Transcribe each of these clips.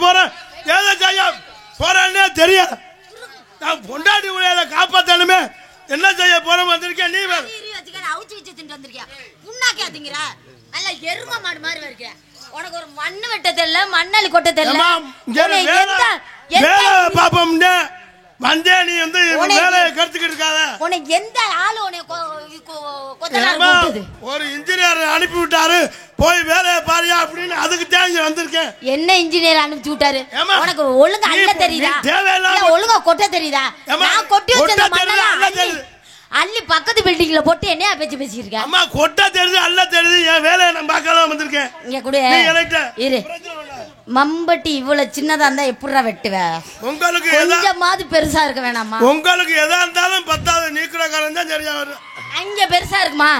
போறேன், எதை செய்ய போறேன்னே தெரியல. நான் பொண்டாட்டி உடையில காப்பாத்தணுமே, என்ன செய்ய போறேன் வந்திருக்கேன். நீ வேற அவுச்சி வச்சு தின்னு வந்திருக்கியா? புண்ணாக்கே திங்கற நல்ல எரும மாடு மாதிரி இருக்க. உனக்கு ஒரு மண்ணு வெட்ட தெரியல, மண்ணாலி கொட்ட தெரியல. வேலை பாப்போம்னே வந்தே. நீ வந்து வேலையை கருத்துக்கிட்டு இருக்காத. உனக்கு எந்த ஆளு ஒரு இன்ஜினியர் அனுப்பி விட்டாரு, போய் வேலையை பாரியா அப்படின்னு. அதுக்கு தேங்க வந்திருக்கேன். என்ன இன்ஜினியர் அனுப்பிச்சு விட்டாரு? உனக்கு ஒழுங்கா அள்ள தெரியுதா? ஒழுங்கா கொட்ட தெரியுதா? நான் கொட்டி வச்ச அள்ளி பக்கத்து பில்டிங்ல போட்டு என்னையா பேச்சு பேசிட்டு அம்மா கொட்ட தெரியுது, அள்ள தெரியுது. என் வேலையை நான் பார்க்கலாம் வந்திருக்கேன். இங்க கூட இரு. மம்பட்டி இவ்வளவு சின்னதா இருந்தா எப்படிடா வெட்டுவ? உங்களுக்கு கொஞ்சமாவது பெருசா இருக்க வேணாமா? உங்களுக்கு எதா இருந்தாலும் 10வது நீக்குறக்காரன் தான் சரியா வரும். அங்க பெருசா இருக்குமா?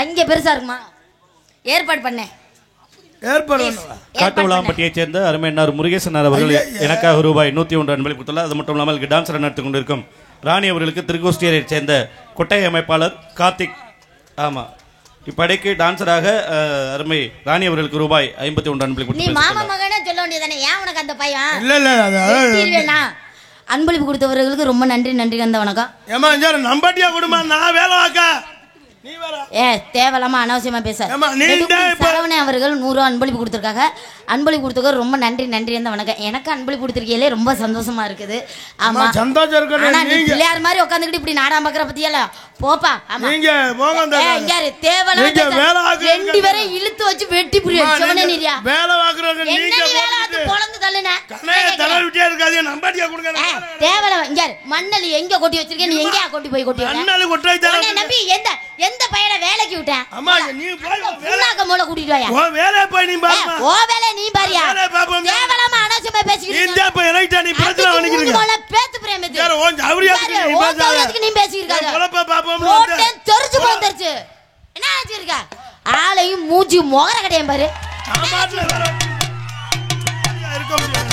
அங்க பெருசா இருக்குமா? ஏற்பாடு பண்ணேன். காட்டுவிளாம்பட்டியைச் சேர்ந்த அருமையினார் முருகேசன் அவர்கள் எனக்காக ரூபாய் 101 அன்பளி கொடுத்துள்ளார். அது மட்டும் இல்லாமல் டான்ஸர் நடத்தி கொண்டிருக்கும் ராணி அவர்களுக்கு திருக்கோஷ்டியரை சேர்ந்த கொட்டை அமைப்பாளர் கார்த்திக், ஆமா, இப்படைக்கு டான்சராக அருமை ராணி அவர்களுக்கு ரூபாய் 51 அன்பளிப்பு. நீ மாமா மகனே சொல்ல வேண்டியதானே, ஏன் உனக்கு அந்த பையன்? இல்ல அன்பளிப்பு கொடுத்தவர்களுக்கு ரொம்ப நன்றி. நன்றி கந்த வணக்கம். ஏமா நம்பட்டியா கொடுமா, நான் வேலை வாக்க நீ வேற தேவலாம அனாவசியமா பேச. சரவணே அவர்கள் 100 அன்பளிப்பு கொடுத்துருக்காங்க. அன்பளிப்பு கொடுத்தவங்க ரொம்ப நன்றி. நன்றி கந்த வணக்கம். எனக்கு அன்பளிப்பு கொடுத்துருக்கீங்களே ரொம்ப சந்தோஷமா இருக்குது. ஆமா சந்தோஷம் இருக்கு. ஆனா நீ பிள்ளையார் மாதிரி உட்காந்துக்கிட்டு இப்படி நாடகம் பாக்குற பத்தியல போப்பா. ஆமா நீங்க போங்க. யாரு தேவலாம ரெண்டு பேரும் இழுத்து வச்சு வெட்டி புரிய சொன்னே. நீரியா வேலை வாக்குறவங்க நீங்க வேலை ஆத்து பொளந்து தள்ளுன கண்ணே தலை விட்டே இருக்காதீங்க. நம்பட்டியா கொடுங்க. தேவலாம யார் மண்ணலி எங்க கொட்டி வச்சிருக்க? நீ எங்க கொட்டி போய் கொட்டி வச்ச? மண்ணலி கொட்டாய் தர உன்னை நம்பி எந்த பையனை வேலைக்கு விட்டேன்? அம்மா நீ போய் புண்ணாக்க மூளை கூட்டிட்டு வாயா. ஓ வேலை போய் நீ பாருமா. ஓ வேலை நீ பாரியா. தேவலாம அனாவசியமா பேசிக்கிட்டு இந்த போய் ரைட்டா நீ பிரச்சனை பண்ணிக்கிறீங்க. மூளை பேத்து பிரேமது யார ஓன் அவரியாதுக்கு நீ பேசாத. நீ பேசிக்கிருக்காத. போலப்பா பாப்போம். போட்டே தெரிஞ்சு போந்துருச்சு. என்ன ஆச்சிருக்க? ஆளையும் மூஞ்சி மொகர கடையம் பாரு. ஆமாட்ல வர இருக்க முடியாது.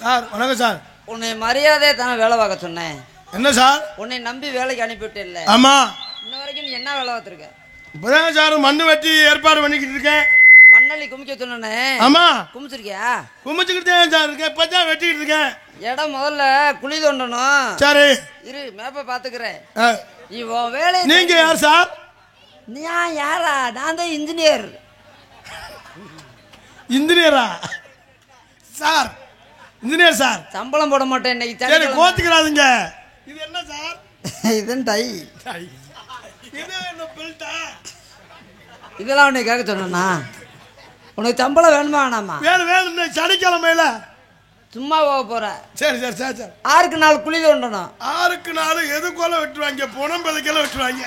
சார் வணக்கம் சார். உன்னை மரியாதையை தானே வேலை பார்க்க சொன்னேன். என்ன சார்? உன்னை நம்பி வேலைக்கு அனுப்பிவிட்டு இல்லை? ஆமா. இன்ன வரைக்கும் நீ என்ன வேலை பார்த்துருக்க? இப்பதாங்க சார் மண்ணு வெட்டி ஏற்பாடு பண்ணிக்கிட்டு இருக்கேன். மண்ணள்ளி குமிக்க சொன்னேன். ஆமா. குமிச்சிருக்கியா? குமிச்சுக்கிட்டே சார் இருக்கேன். இப்பதான் வெட்டிக்கிட்டு இருக்கேன். இடம் முதல்ல குழி தோண்டணும். சரி இரு, மேப்பை பாத்துக்கிறேன். நீ உன் வேலை. நீங்க யார் சார்? நீ யாரா? நான் தான் இன்ஜினியர். இன்ஜினியரா சார்? Engineer sir. சம்பளம் போட மாட்டேன் இன்னைக்கு. சரி கோத்துக்கிறாதீங்க. இது என்ன சார்? இதன் டை. இது என்ன பெல்ட்டா? இதெல்லாம் உன்னை கேட்க சொன்னா உனக்கு சம்பளம் வேணுமா வேணாமா? வேணும். சனிக்கிழமையில சும்மா போக போற. சரி சரி சரி சரி. 6க்கு 4 குழி தோண்டணும். 6க்கு 4 எதுக்குள்ள வெட்டுவாங்க? புனம் பதைக்கெல்லாம் வெட்டுவாங்க.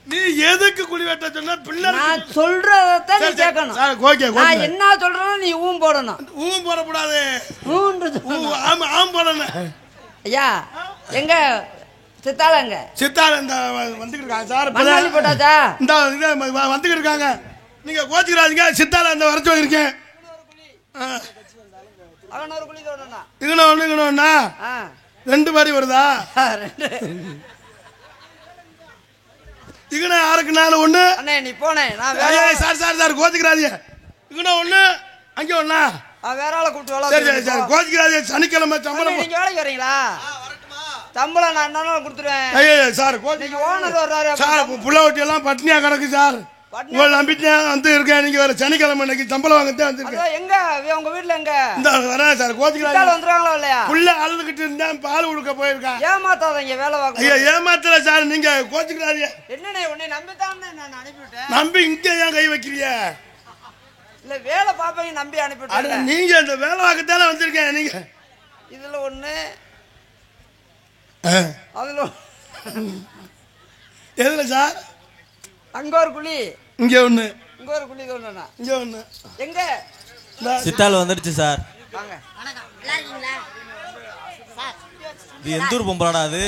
நீ எதுக்கு குழி வெட்ட சொன்னா? பிள்ளை நான் சொல்றத நீ கேட்கணும். Sir okay okay. நான் என்ன சொல்றேனோ நீ ஊம் போடணும். ஊம் போட கூடாது. ஊன்றது ஆமா ஆம் போடணும். ஐயா எங்க சித்தாளங்க? சித்தாள இந்த வந்துக்கிட்டு இருக்காங்க சார். மண்ணாலி போட்டாச்சா? இந்த வந்துக்கிட்டு இருக்காங்க. நீங்க கோச்சிக்கிறாதீங்க. சித்தாள இந்த வரைச்சு வந்திருக்கேன். அவன் ஒரு குழி தோண்டணும். இதுல ஒண்ணுங்கண்ணா 2 மாதிரி வருதா? 2 இங்கன 6க்கு 4 1. அண்ணே நீ போனே. நான் வேற சார் சார் சார் கோச்சிக்கிறாதீங்க. இங்கன 1 அங்க 1. வேற ஆளை கூப்பிட்டு வேலை. சரி சரி சார் கோச்சிக்கிறாதீங்க. சனிக்கிழமை சம்பளம். நீங்க வேலைக்கு வரீங்களா? வரட்டுமா? சம்பளம் நான் என்ன கொடுத்துருவேன். ஐயோ சார் கோச்சிங்க. ஓனர் வர்றாரு சார். புள்ள ஒட்டி எல்லாம் பட்னியா கிடக்கு சார். உங்களை நம்பிட்டு வந்து இருக்கேன். நீங்க வேற சனிக்கிழமை இன்னைக்கு சம்பளம் வாங்கத்தான் வந்திருக்கேன். எங்க உங்க வீட்டுல எங்க? இந்த வரேன் சார். கோச்சிக்கிறாங்க. வந்துருவாங்களா இல்லையா? புள்ள அழுதுகிட்டு இருந்தேன். பால் கொடுக்க போயிருக்கேன். ஏமாத்தாதீங்க வேலை வாங்க. ஐயா ஏமாத்தல சார். நீங்க கோச்சிக்கிறாதீங்க. என்னண்ணே உன்னை நம்பித்தான் நான் அனுப்பிவிட்டேன். நம்பி இங்க ஏன் கை வைக்கிறீங்க? இல்ல வேலை பாப்பீங்க நம்பி அனுப்பிவிட்டேன். நீங்க இந்த வேலை வாங்கத்தானே வந்திருக்கேன். நீங்க இதுல 1 அதுல எதுல சார்? அங்க ஒரு குழி, இங்க 1, இங்க ஒரு குழி தோண்டனா, இங்க 1. எங்க சித்தாள் வந்துடுச்சு சார். வாங்க. வணக்கம். நல்லா இருக்கீங்களா சார்? இது எந்த ஊர் பொம்பளாடா அது?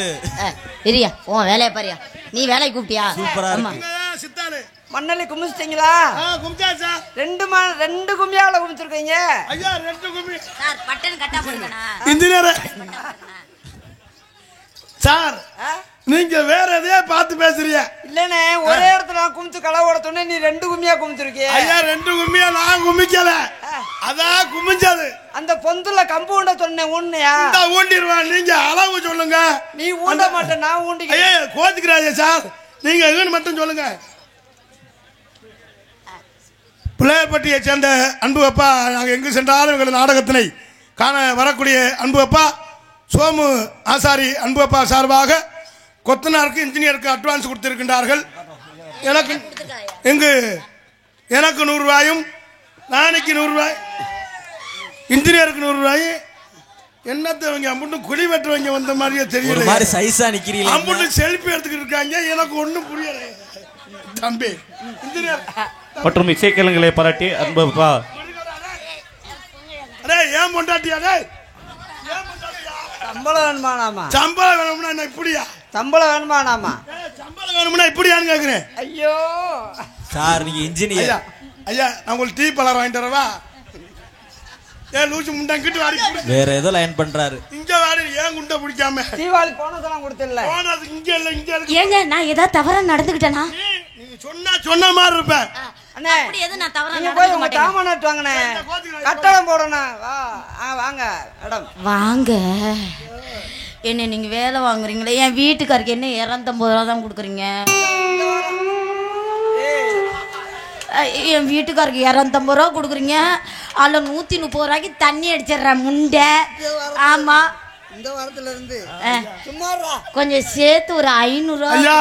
இரியா உன் வேலையை பாரியா. நீ வேலையை கூப்பிட்டியா? சூப்பரா சித்தாளு மண்ணலி குமிச்சிட்டீங்களா? குமிச்சாச்சா? ரெண்டு கும்பியாவில் குமிச்சிருக்கீங்க. ஐயா 2 கும்பி. சார் பட்டன் கட்டா போடுங்கண்ணா. இன்ஜினியர் சார் நீங்க வேற எதையே பார்த்து பேசுறீங்க. இல்லனே ஒரே இடத்துல நான் குமிச்சு களவோட சொன்னே, நீ 2 கும்பியா குமிச்சிருக்கிய. ஐயா 2 கும்பியா நான் குமிக்கல, அதான் குமிஞ்சது. அந்த பொந்துல கம்பு ஊண்ட சொன்னேன், ஊண்ணையா? இந்த ஊண்டிடுவேன், நீங்க அளவு சொல்லுங்க. நீ ஊண்ட மாட்டேன், நான் ஊண்டி. ஐயா கோச்சுக்கிறாங்க சார், நீங்க இதுன்னு மட்டும் சொல்லுங்க. பிள்ளையப்பட்டியை சேர்ந்த அன்பு அப்பா, நாங்கள் எங்கு சென்றாலும் எங்கள் நாடகத்தினை காண வரக்கூடிய அன்பு அப்பா சோமு ஆசாரி அன்பு அப்பா சார்பாக கொத்தனாருக்கு இன்ஜினியருக்கு அட்வான்ஸ் கொடுத்திருக்கின்றார்கள். எனக்கு 100 ரூபாயும், நாளைக்கு 100 ரூபாய், இன்ஜினியருக்கு 100 ரூபாய். என்னத்தவங்க அம்புட்டு குழி வெட்டுவங்க வந்த மாதிரியே தெரியல. அம்புட்டு செல்ஃபி எடுத்துக்கிட்டு இருக்காங்க, எனக்கு ஒன்றும் புரியல தம்பி. இன்ஜினியர் மற்றும் இசைக்கலங்களை பாராட்டி அன்பப்பா. ஏன் பொண்டாட்டியா? சம்பளம் வேணுமானாமா? சம்பளம் வேணும்னா இப்படியா? சம்பளம் வேணுமானாமா? சம்பளம் வேணும்னா இப்படியான்னு கேக்குறேன். ஐயோ சார், நீங்க இன்ஜினியர். ஐயா நான் உங்களுக்கு டீ பலர் வாங்கிட்டு வரவா? லூசு முண்டாங்கிட்டு வாடி. வேற ஏதோ லைன் பண்றாரு. இங்க வாடி, ஏன் குண்டை பிடிக்காம? தீபாவளி போனதெல்லாம் கொடுத்தில்ல. போனதுக்கு இங்க இல்ல, இங்க இருக்கு. ஏங்க நான் ஏதாவது தவறா நடந்துக்கிட்டேனா? நீங்க சொன்ன மாதிரி இருப்பேன். அண்ணே அப்படி எது நான் தவறா நீங்க போய் உங்க தாமன் நட்டு வாங்கனே, கட்டடம் போடணும். வாங்க மேடம் வாங்க. என்ன நீங்க வேலை வாங்குறீங்களே, என் வீட்டுக்காருக்கு என்ன 250 ரூபா தான் கொடுக்குறீங்க? என் வீட்டுக்காருக்கு 250 ரூபா கொடுக்குறீங்க, அதில் 130 ரூபாய்க்கு தண்ணி அடிச்சிடுறேன் முண்டை. ஆமா இந்த வாரத்துல இருந்து கொஞ்சம் சேர்த்து ஒரு 500 ரூபா.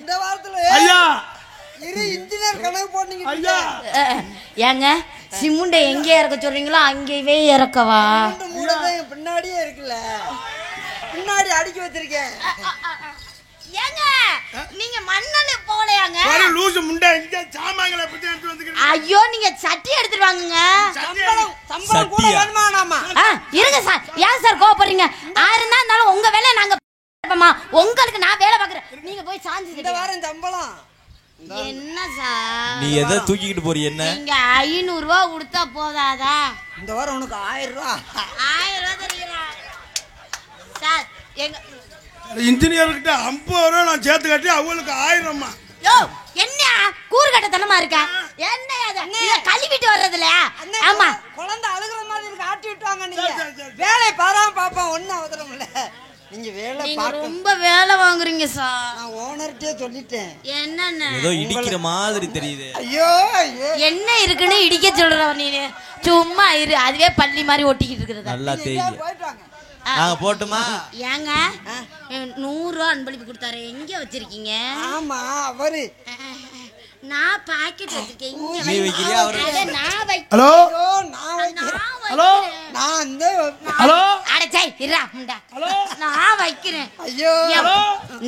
இந்த வாரத்துல ஐயா இன்ஜினியர் கணக்கு போட்டீங்க. ஏங்க சிமுண்டை எங்கே இறக்க சொல்றீங்களோ அங்கேயே இறக்கவா? பின்னாடியே இருக்குல்ல, பின்னாடி அடிக்க வச்சிருக்கேன். ஏங்க நீங்க மண்ணல போலையாங்க? லூசு முண்டை, இங்க சாமான்களை பத்தி எடுத்து வந்துக்கிறீங்க. ஐயோ நீங்க சட்டி எடுத்துட்டு வாங்குங்க. சம்பளம் கூட வேணுமானாமா? இருங்க சார், ஏன் சார் கோவப்படுறீங்க? ஆறுனா இருந்தாலும் உங்க வேலையை நாங்க உங்களுக்கு நான் வேலை பாக்குறேன், நீங்க போய் சாஞ்சி. இந்த வாரம் சம்பளம் என்ன சார் நீ எதை தூக்கிட்டு போறீங்க? என்ன நீங்க 500 ரூபா கொடுத்தா போதாதா? இந்த வாரம் உனக்கு 1000 ரூபா. 1000 ரூபா தரீங்களா சார்? எங்க இன்ஜினியர்கிட்ட 50 ரூபா நான் சேர்த்து கட்டி அவங்களுக்கு 1000. யோ என்ன கூறுகட்டத்தனமா இருக்க? என்ன இத கழுவிட்டு வர்றதுல? ஆமா குழந்தை அழுகுற மாதிரி இருக்கு, ஆட்டி விட்டுவாங்க. நீங்க வேலை பாராம பாப்பா ஒண்ணும் அவசரம் இல்ல. நீங்க வேலை பார்க்க ரொம்ப வேலை வாங்குறீங்க சார். நான் ஓனர்ட்டே சொல்லிட்டேன். என்னன்னு ஏதோ இடிக்கிற மாதிரி தெரியுது. ஐயோ என்ன இருக்குன்னு இடிக்க சொல்ற நீ? சும்மா இரு, அதுவே பள்ளி மாதிரி ஒட்டிக்கிட்டு இருக்குது. நல்லா தெரியுது. போயிட்டு வாங்க. நாங்க போட்டுமா? ஏங்க 100 ரூபா அன்பளிப்பு கொடுத்தாரு, எங்க வச்சிருக்கீங்க? ஆமா அவரு நான் பாக்கெட் வச்சிருக்கேன், இங்க நீ வைக்கிறியா? அவரு நான் வைக்கிறேன். ஹலோ நான் வைக்கிறேன். ஹலோ நான் இந்த ஹலோ அடச்சை இரா முண்டா. நான் வைக்கிறேன். ஐயோ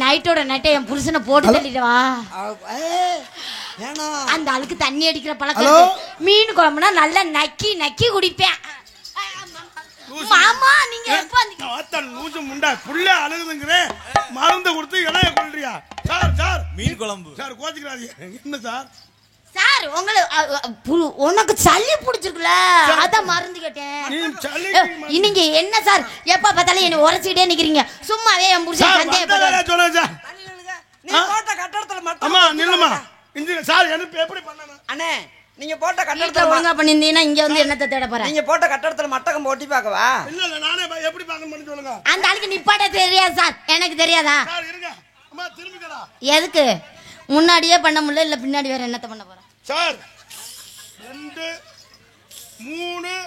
நைட்டோட நைட்டை என் புருஷனை போட்டு தள்ளிடுவா. ஏனா அந்த ஆளுக்கு தண்ணி அடிக்கிற பழக்கம். மீன் குழம்புனா நல்லா நக்கி நக்கி குடிப்பேன். மாமா நீங்க எப்ப வந்தீங்க? லூசு முண்டா, புள்ள அழுகுதுங்கறேன், மருந்து கொடுத்து இளைய கொல்றியா? சார் மீன் குழம்பு. சார் கோச்சிக்கிறாதீங்க. என்ன சார்? சார் உனக்கு சளி பிடிச்சிருக்குல, அதான் மருந்து கேட்டேன். நீங்க என்ன சார் எப்ப பார்த்தாலும் என்ன உரைச்சிட்டே நிக்கிறீங்க? சும்மாவே என் புருஷன் சந்தேகப்படுறாரு. சொல்லுங்க சார். நீ போட்ட கட்டடத்துல மட்டும் அம்மா நில்லுமா. சார் எனக்கு எப்படி பண்ணணும்? அண்ணே நீங்க போட்ட கட்டடத்துல கட்டடத்துல ஒழுங்கா பண்ணிருந்தீங்கன்னா இங்க வந்து என்னத்தை தேட போறேன்? நீங்க போட்ட கட்டடத்துல மட்டகம் போட்டி பார்க்கவா? இல்ல நானே எப்படி பார்க்கணும்னு சொல்லுங்க. அந்த ஆளுக்கு நிப்பாட்ட தெரியாது சார், எனக்கு தெரியாதா? சார் இருங்க. அம்மா திரும்பிக்கடா. எதுக்கு? முன்னாடியே பண்ண முடியல, இல்ல பின்னாடி வேற என்னத்த பண்ண போறேன்? சார் 2 3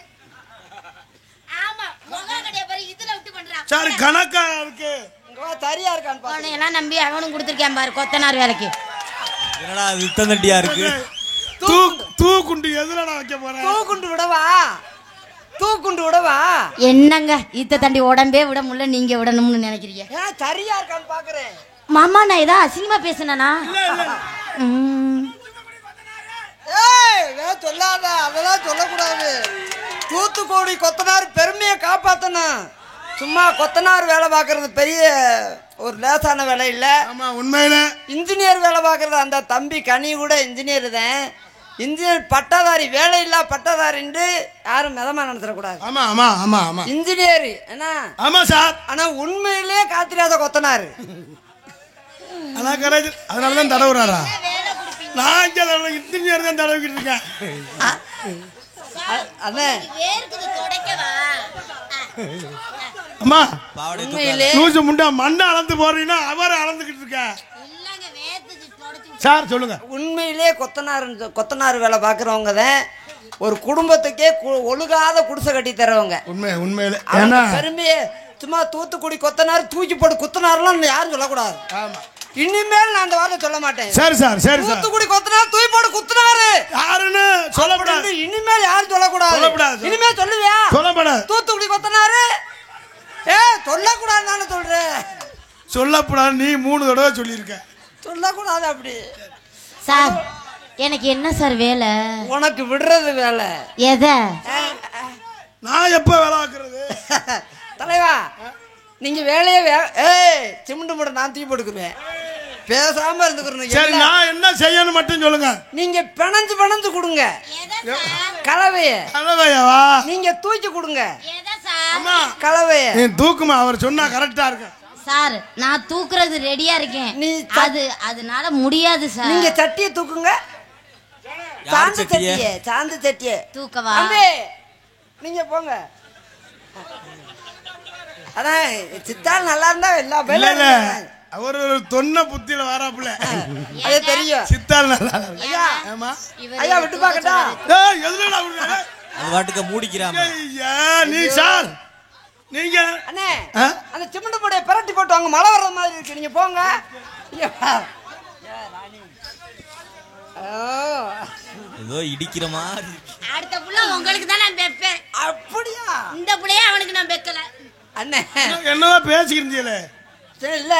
ஆமா முகக்கடைய பாரு, இதுல விட்டு பண்றான். சார் கணக்கா இருக்கு. இங்க தரியா இருக்கான்னு பாரு. அவனை எல்லாம் நம்பி அவனும் கொடுத்திருக்கேன் பாரு கொத்தனார் வேலைக்கு. என்னடா இது இத்தனடியா இருக்கு? தூக்குண்டு எதுலடா வைக்க போறேன்? தூக்குண்டு விடவா? என்னங்க இத்த தண்டி உடம்பே விட முடியல, நீங்க விடணும்னு நினைக்கிறீங்க? ஏன் சரியா இருக்கான்னு பாக்குறேன். மாமா நான் ஏதா அசிங்கமா பேசுனா? ஏய் சொல்லாத, அதெல்லாம் சொல்லக்கூடாது. தூத்துக்குடி கொத்தனார் பெருமையை காப்பாத்தணும். சும்மா கொத்தனார் வேலை பார்க்கறது பெரிய ஒரு லேசான வேலை இல்ல. ஆமா உண்மையில இன்ஜினியர் வேலை பார்க்கறது அந்த தம்பி கனி கூட இன்ஜினியர் தான். இன்ஜினியர் பட்டதாரி, வேலை இல்லா பட்டதாரின்னு யாரும் மிதமா நடத்தக்கூடாது. ஆமா ஆமா ஆமா ஆமா இன்ஜினியர் என்ன? ஆமா சார். ஆனா உண்மையிலேயே காத்திராத கொத்தனாரு. ஆனா கரெக்ட். அதனாலதான் தடவுறாரா? நான் இங்க இன்ஜினியர் தான் தடவிக்கிட்டு இருக்கேன். அண்ணே அம்மா உண்மையிலே லூசு முண்டா மண்ணை அளந்து போறீங்கன்னா அவரை அளந்துக்கிட்டு இருக்க சார். சொல்லுங்க. உண்மையிலே கொத்தனார் வேலை பார்க்கறவங்க தான் ஒரு குடும்பத்துக்கே ஒழுகாத குடிசை கட்டி தரவங்க. உண்மையிலே பெருமையே சும்மா தூத்துக்குடி கொத்தனார் தூக்கி போட்டு குத்தனார்லாம் யாரும் சொல்லக்கூடாது. இனிமேல் நான் அந்த வார்த்தை சொல்ல மாட்டேன். சரி சார் சரி சார். தூத்துக்குடி கொத்தனார் தூக்கி போட்டு குத்துனாரு யாருன்னு சொல்லக்கூடாது. இனிமேல் யாரும் சொல்லக்கூடாது. இனிமேல் சொல்லுவியா? சொல்லக்கூடாது. தூத்துக்குடி கொத்தனாரு சொல்லக்கூடாது. நானே சொல்றேன் சொல்லக்கூடாது. நீ 3 தடவை சொல்லியிருக்க. சொல்லக்கூடாது அப்படி. சார் எனக்கு என்ன சார் வேலை? உனக்கு விடுறது வேலை. எதை? நான் எப்ப வேலை ஆக்குறது? தலைவா நீங்க வேலையே சிமெண்ட் மூட நான் தூக்கி போட்டுக்குவேன். பேசாம இருந்துக்கிறேன். சரி நான் என்ன செய்யணும் மட்டும் சொல்லுங்க. நீங்க பிணைஞ்சு கொடுங்க. கலவையவா நீங்க தூக்கி கொடுங்க. கலவைய நீ தூக்குமா? அவர் சொன்னா கரெக்டா இருக்கு சார். நான் தூக்குறது ரெடியா இருக்கேன். நீ அதனால முடியாது சார். நீங்க சட்டியை தூக்குங்க. சாந்து சட்டியை தூக்கவா? நீங்க போங்க. அதான் சித்தால் நல்லா இருந்தா எல்லா பேரும் அவர் ஒரு தொன்ன புத்தியில வராப்புல. அது தெரியும். சித்தால் நல்லா. ஐயா விட்டு பாக்கட்டா? அது வாட்டுக்க மூடிக்கிறாங்க. நீ சார் நீங்க அண்ணே அந்த சிமெண்ட் போடைய பரட்டி போட்டு வாங்க. மழை வர்ற மாதிரி இருக்கு. நீங்க போங்க. ஏதோ இடிக்கிற மாதிரி. அடுத்த புள்ள உங்களுக்கு தான் நான் வைப்பேன். அப்படியா? இந்த புள்ளைய அவனுக்கு நான் வைக்கல. அண்ணே என்னவா பேசிக்கிறீங்களே? இல்ல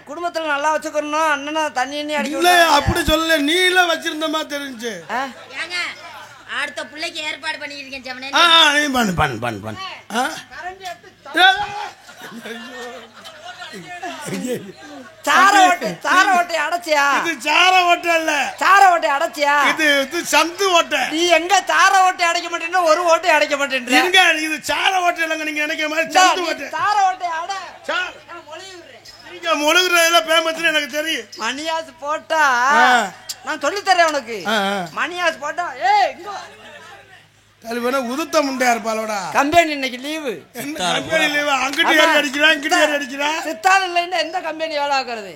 குடும்பத்துல நல்லா வச்சுக்கணும். அண்ணனா தண்ணி இல்ல அப்படி சொல்லல. நீ இல்ல வச்சிருந்த மாதிரி தெரிஞ்சு. ஏங்க அடுத்த புள்ளைக்கு ஏற்பாடு பண்ணிருக்கேன் ஜமனே. நீ பண்ணு. சார ஓட்டை அடைச்சியா? இது சார ஓட்டை இல்ல. சார ஓட்டை அடைச்சியா? இது சந்து ஓட்டை. நீ எங்க சார ஓட்டை அடைக்க மாட்டேன்னா ஒரு ஓட்டை அடைக்க மாட்டேன்ற. எங்க இது சார ஓட்டை இல்லங்க. நீங்க நினைக்கிற மாதிரி சந்து ஓட்டை. சார ஓட்டை அட. நீங்க முழுகுறதுல பேமஸ்னு எனக்கு தெரியும். மணியாஸ் போட்டா நான் சொல்லி தரேன் உனக்கு. மணியாஸ் போட்டா இங்க கல்வன உதுத்த முண்டையா இருப்பாளோடா. கம்பெனி இன்னைக்கு லீவு. Company leave. அங்கிட்டு ஏறி அடிக்கிறான், இங்கிட்டு ஏறி அடிக்கிறான். சித்தால் இல்லைன்னா எந்த கம்பெனி வேலை ஆக்குறது?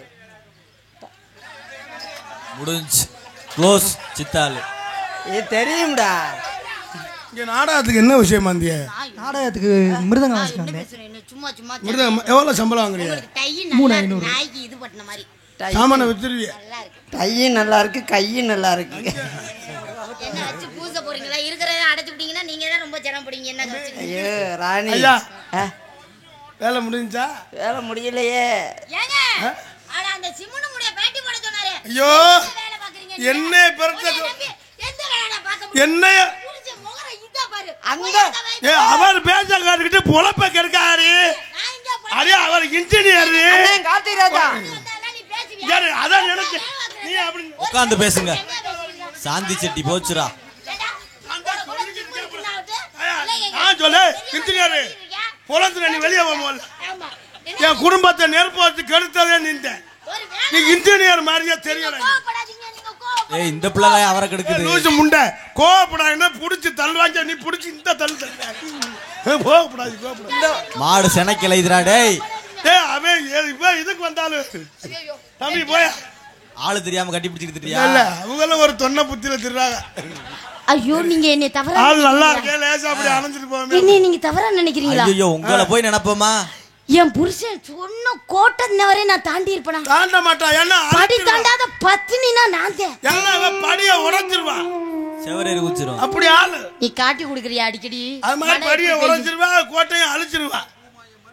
முடிஞ்சு க்ளோஸ் சித்தால். இது தெரியும்டா. இங்க நாடகத்துக்கு என்ன விஷயம் வந்திய? நாடகத்துக்கு மிருதங்க வாசிக்கிறேன். சும்மா மிருதங்கம் எவ்வளவு சம்பளம் வாங்குறீங்க? 3500 நாய்க்கு இது பண்ண மாதிரி. சாமான வித்துருவிய. டையும் நல்லா இருக்கு, கையும் நல்லா இருக்கு. என்ன வச்சு பூச போறீங்களா? இருக்கறத அடைச்சு விட்டீங்கன்னா நீங்க தான் ரொம்ப ஜனம் போடுங்க. என்ன கஷ்டம்? ஐயோ ராணி. ஐயா வேலை முடிஞ்சா? வேலை முடியலையே. ஏங்க ஆனா அந்த சிமுனு முடிய பேட்டி போட சொன்னாரே. ஐயோ என்ன பெருத்த எந்த வேலை பார்க்க முடியும்? என்ன புரிஞ்ச முகர இத பாரு. அந்த அவர் பேச காட்டிட்டு பொளப்ப கெடுக்காரு. அடே அவர் இன்ஜினியர். அண்ணே கார்த்திக் ராஜா. நீ பேசுவியா? யாரு அதான் எனக்கு நீ அப்படி உட்கார்ந்து பேசுங்க. சாந்தி செட்டி போச்சுடா. நான் சொல்ல இன்ஜினியர் பொளந்து நீ வெளியே போல. என் குடும்பத்தை நெருப்பு வச்சு கெடுத்ததே நின்றேன். நீ இன்ஜினியர் மாதிரியே தெரியல. ஏய் இந்த பிள்ளை அவரை கெடுக்குது. லூசு முண்டை கோவப்படாதுன்னா புடிச்சு தள்ளுவாங்க. நீ புடிச்சு இந்த தள்ளு தள்ள. கோவப்படாது. மாடு செனக்கல இதுடா டேய். அவன் இப்ப இதுக்கு வந்தாலும் தம்பி போய ஆளு தெரியாம கட்டி பிடிச்சிட்டு திரியா? இல்ல அவங்களும் ஒரு தொன்ன புத்தியில திர்றாங்க. ஐயோ நீங்க என்ன தவறா ஆள் நல்லா இருக்கே. லேசா அப்படி அணைஞ்சிட்டு போவே. என்ன நீங்க தவறா நினைக்கிறீங்களா? ஐயோ உங்களை போய் நினைப்போமா? என் புருஷன் சொன்ன கோட்டை வரை நான் தாண்டி இருப்பேனா? தாண்ட மாட்டா. என்ன படி தாண்டாத பத்தினினா நான் தான். என்ன படிய உடைச்சிருவா. செவரேறி குச்சிரும். அப்படி ஆளு நீ காட்டி குடுக்குறியா அடிக்கடி? அது மாதிரி படிய உடைச்சிருவா. கோட்டையும் அழிச்சிருவா.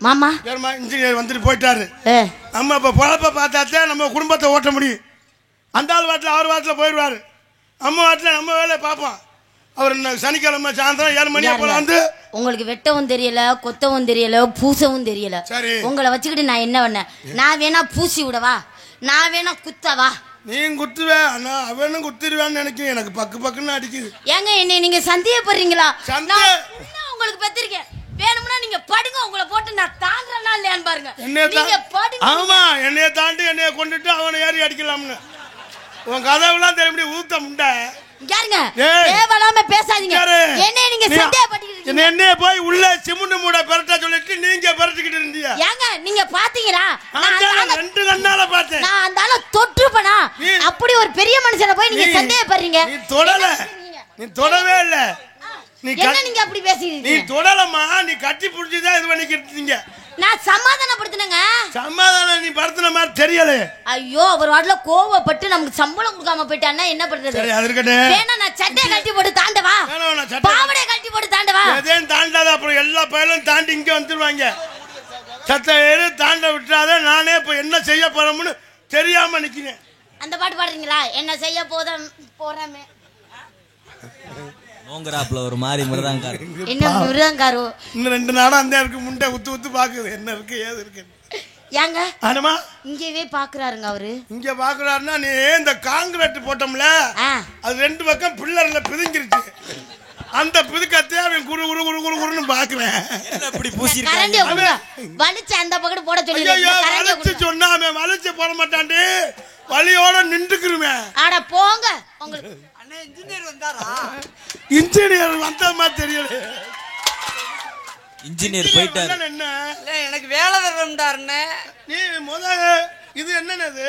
மாமா இன்ஜினியர் வந்துட்டு போயிட்டாரு. நம்ம இப்ப பொழப்ப பார்த்தாத்தே நம்ம குடும்பத்தை ஓட்ட முடியும். அந்த ஆள் வாட்டில் அவர் வாட்டில் போயிடுவாரு. நம்ம வாட்டில் நம்ம வேலையை பார்ப்போம். அவர் சனிக்கிழமை சாயந்தரம் 7 மணி போல வந்து உங்களுக்கு வெட்டவும் தெரியல, கொத்தவும் தெரியல, பூசவும் தெரியல. உங்களை வச்சுக்கிட்டு நான் என்ன பண்ணேன்? நான் வேணா பூசி விடவா, நான் வேணா குத்தவா? நீ குத்துவே, ஆனா அவனும் குத்திடுவான்னு நினைக்கிறேன். எனக்கு பக்கு பக்குன்னு அடிக்குது. ஏங்க என்ன நீங்க சந்தேகப்படுறீங்களா? உங்களுக்கு பெற்றிருக்கேன், வேணும்னா நீங்க படுங்க, உங்களை போட்டு நான் தாண்டறனா இல்லையான்னு பாருங்க. நீங்க படுங்க. ஆமா, என்னைய தாண்டி என்னைய கொண்டுட்டு அவனை ஏறி அடிக்கலாம்னு உன் கதவுலாம் தெரியும். ஊத்த முண்டை யாருங்க? தேவலாம பேசாதீங்க. என்ன நீங்க சந்தேகப்பட்டீங்க? என்ன போய் உள்ள சிமுண்டு மூட பெரட்ட சொல்லிட்டு நீங்க பெரட்டிக்கிட்டு இருந்தீங்க. ஏங்க நீங்க பாத்தீங்களா? நான் 2 கண்ணால பார்த்தேன். நான் அந்தால தொட்டுப்பனா. அப்படி ஒரு பெரிய மனுஷனை போய் நீங்க சந்தேகப்படுறீங்க. நீ தொடல, நீ தொடவே இல்ல. நீ என்ன நீங்க அப்படி பேசிட்டீங்க? நீ தொடலமா, நீ கட்டி புடிச்சு தான் இது பண்ணிக்கிட்டு இருந்தீங்க. நான் சமாதானப்படுத்துனேங்க. சமாதானம் நீ படுத்துன மாதிரி தெரியல. ஐயோ, அவர் வாட்ல கோவப்பட்டு நமக்கு சம்பளம் கொடுக்காம போயிட்டான்னா என்ன பண்றது? சரி, அது இருக்கட்டே. வேணா நான் சட்டை கட்டி போட்டு தாண்டவா? பாவடை கட்டி போட்டு தாண்டவா? எதையும் தாண்டாத, அப்புறம் எல்லா பயலும் தாண்டி இங்க வந்துருவாங்க. சட்டை ஏறு தாண்ட விட்டுறாத. நானே இப்ப என்ன செய்ய போறோம்னு தெரியாம நிக்கிறேன். அந்த பாட்டு பாடுறீங்களா? என்ன செய்ய போறமே நோங்கறாப்ல ஒரு மாதிரி மிருதங்காரு. என்ன மிருதங்காரு? இன்னும் 2 நாளா அந்த இருக்கு முண்டை உத்து பாக்குது என்ன இருக்கு ஏது இருக்கு. ஏங்க ஆனமா இங்கவே பாக்குறாருங்க அவரு. இங்க பாக்குறாருன்னா நீ இந்த காங்கிரீட் போட்டோம்ல, அது 2 பக்கம் பில்லர்ல பிதுங்கிருச்சு. அந்த பிதுக்கத்தை அவன் குரு குரு குரு குரு குருன்னு பாக்குறேன். இப்படி பூசிருக்காங்க. வலிச்சு அந்த பக்கம் போட சொல்லி. ஐயோ, வலிச்சு சொன்னா அவன் வலிச்சு போட மாட்டான்டி, வலியோட நின்றுக்குருமே. அட போங்க. உங்களுக்கு இன்ஜினியர் வந்தாரா? இன்ஜினியர் வந்த மாதிரி தெரியல. இன்ஜினியர் போயிட்டாரு. என்ன எனக்கு வேலை தரணும்டாருன்னு. நீ முத இது என்னது?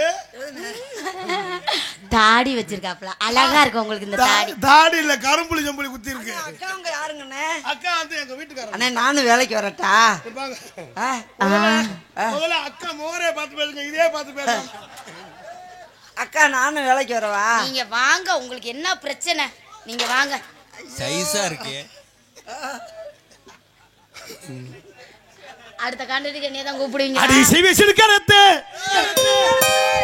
தாடி வச்சிருக்காப்ல, அழகா இருக்கு உங்களுக்கு இந்த தாடி. தாடி இல்ல, கரும்புளி ஜம்புளி குத்தி இருக்கு. அக்கா உங்க யாருங்கண்ணே? அக்கா வந்து எங்க வீட்டுக்காரங்க. அண்ணே நானும் வேலைக்கு வரட்டா? முதல்ல அக்கா மோரே பார்த்து பேசுங்க, இதே பார்த்து பேசுங்க. அக்கா நானும் வேலைக்கு வரவா? நீங்க வாங்க, உங்களுக்கு என்ன பிரச்சனை? நீங்க வாங்க. சைஸா இருக்கு. அடுத்த காண்டத்துக்கு என்னைய தான் கூப்பிடுவீங்க. அடி சிவிசில் கரத்து,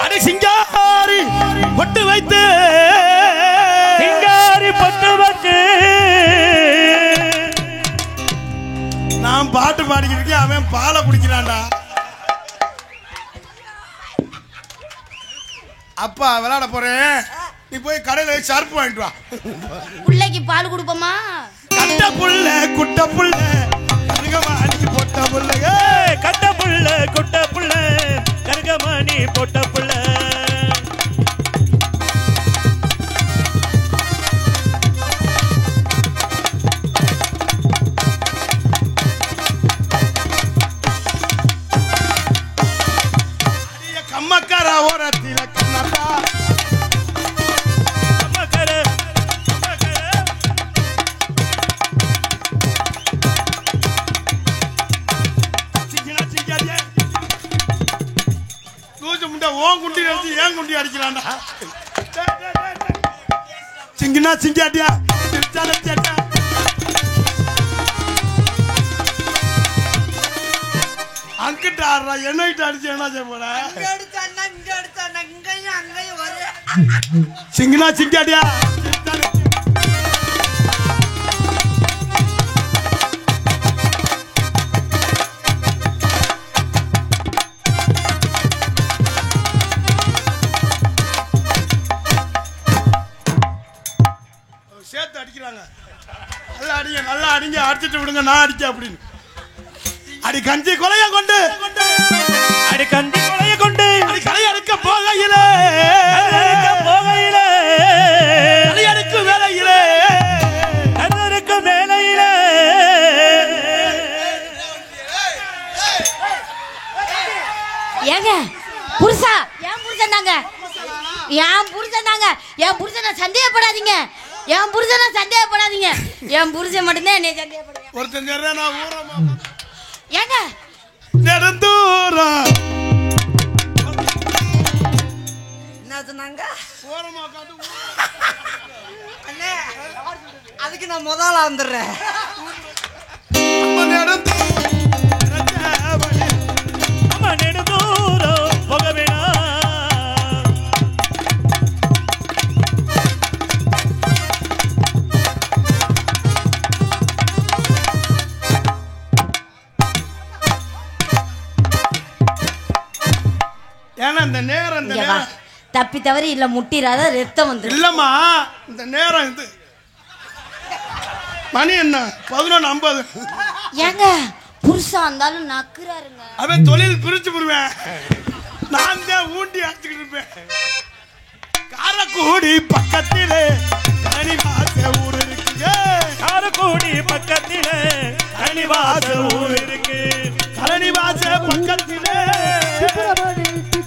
அடி சிங்காரி பொட்டு வைத்து, சிங்காரி பொட்டு வச்சு நான் பாட்டு பாடிக்கிட்டு இருக்கேன், அவன் பாலை குடிக்கிறான்டா. அப்பா விளையாட போறேன், நீ போய் கடையில சர்ப்பு வாங்கிட்டு வா. பிள்ளைக்கு பால் கொடுப்போமா? கட்ட புள்ள குட்ட புள்ள கருகமாணி போட்ட புள்ள, கட்ட புள்ள குட்ட புள்ள கருகமாணி போட்ட புள்ள. கம்மக்கார ஓரத்தில கண்ணப்பா, ஓன் குண்டி அடிச்சு ஏன் குண்டி அடிக்கிறான்டா? சிங்கினா சிங்காட்டியா சேட்டா. அங்கிட்ட ஆடுறா, என்னகிட்ட அடிச்சு என்ன செய்ய போற? சிங்கினா சிங்காட்டியா. சேர்த்து அடிக்கிறாங்க. நல்லா அடிங்க, நல்லா அடிங்க, அடிச்சுட்டு விடுங்க, நான் அடிக்க அப்படின்னு. அடி கஞ்சி கொலைய கொண்டு, அடி கஞ்சி கொலைய கொண்டு, அடி களை எடுக்க போகையில, களை எடுக்க வேலையில, கண்ணருக்கு வேலையில. ஏங்க புருஷா, ஏன் புருஷன் தாங்க, என் புருஷன் தாங்க, என் புருஷனை சந்தேகப்படாதீங்க, என் புருஷனை சந்தேகப்படாதீங்க, என் புருஷன் மட்டும்தான் என்னை சந்தேகப்படுங்க. ஒருத்தன் நான் ஊரமா ஏங்க நெடுந்தூரா என்ன சொன்னாங்க? ஓரமா காட்டு. அண்ணே அதுக்கு நான் முதல்ல வந்துடுறேன். நெடுந்தூரம் போக வேணாம். தப்பி தவறி இல்ல முட்டிராத ரத்தம் வந்து இல்லம்மா இந்த நேரம் இது மணி என்ன 11:50. ஏங்க புருஷா இருந்தாலும் நக்குறாருங்க. அவன் தொழில் பிரிச்சு போடுவேன். நான் தான் ஊண்டி அடிச்சுக்கிட்டு இருப்பேன். காரக்குடி பக்கத்திலே கனிவாச ஊர் இருக்கு. காரக்குடி பக்கத்திலே கனிவாச ஊர் இருக்கு. கனிவாச பக்கத்திலே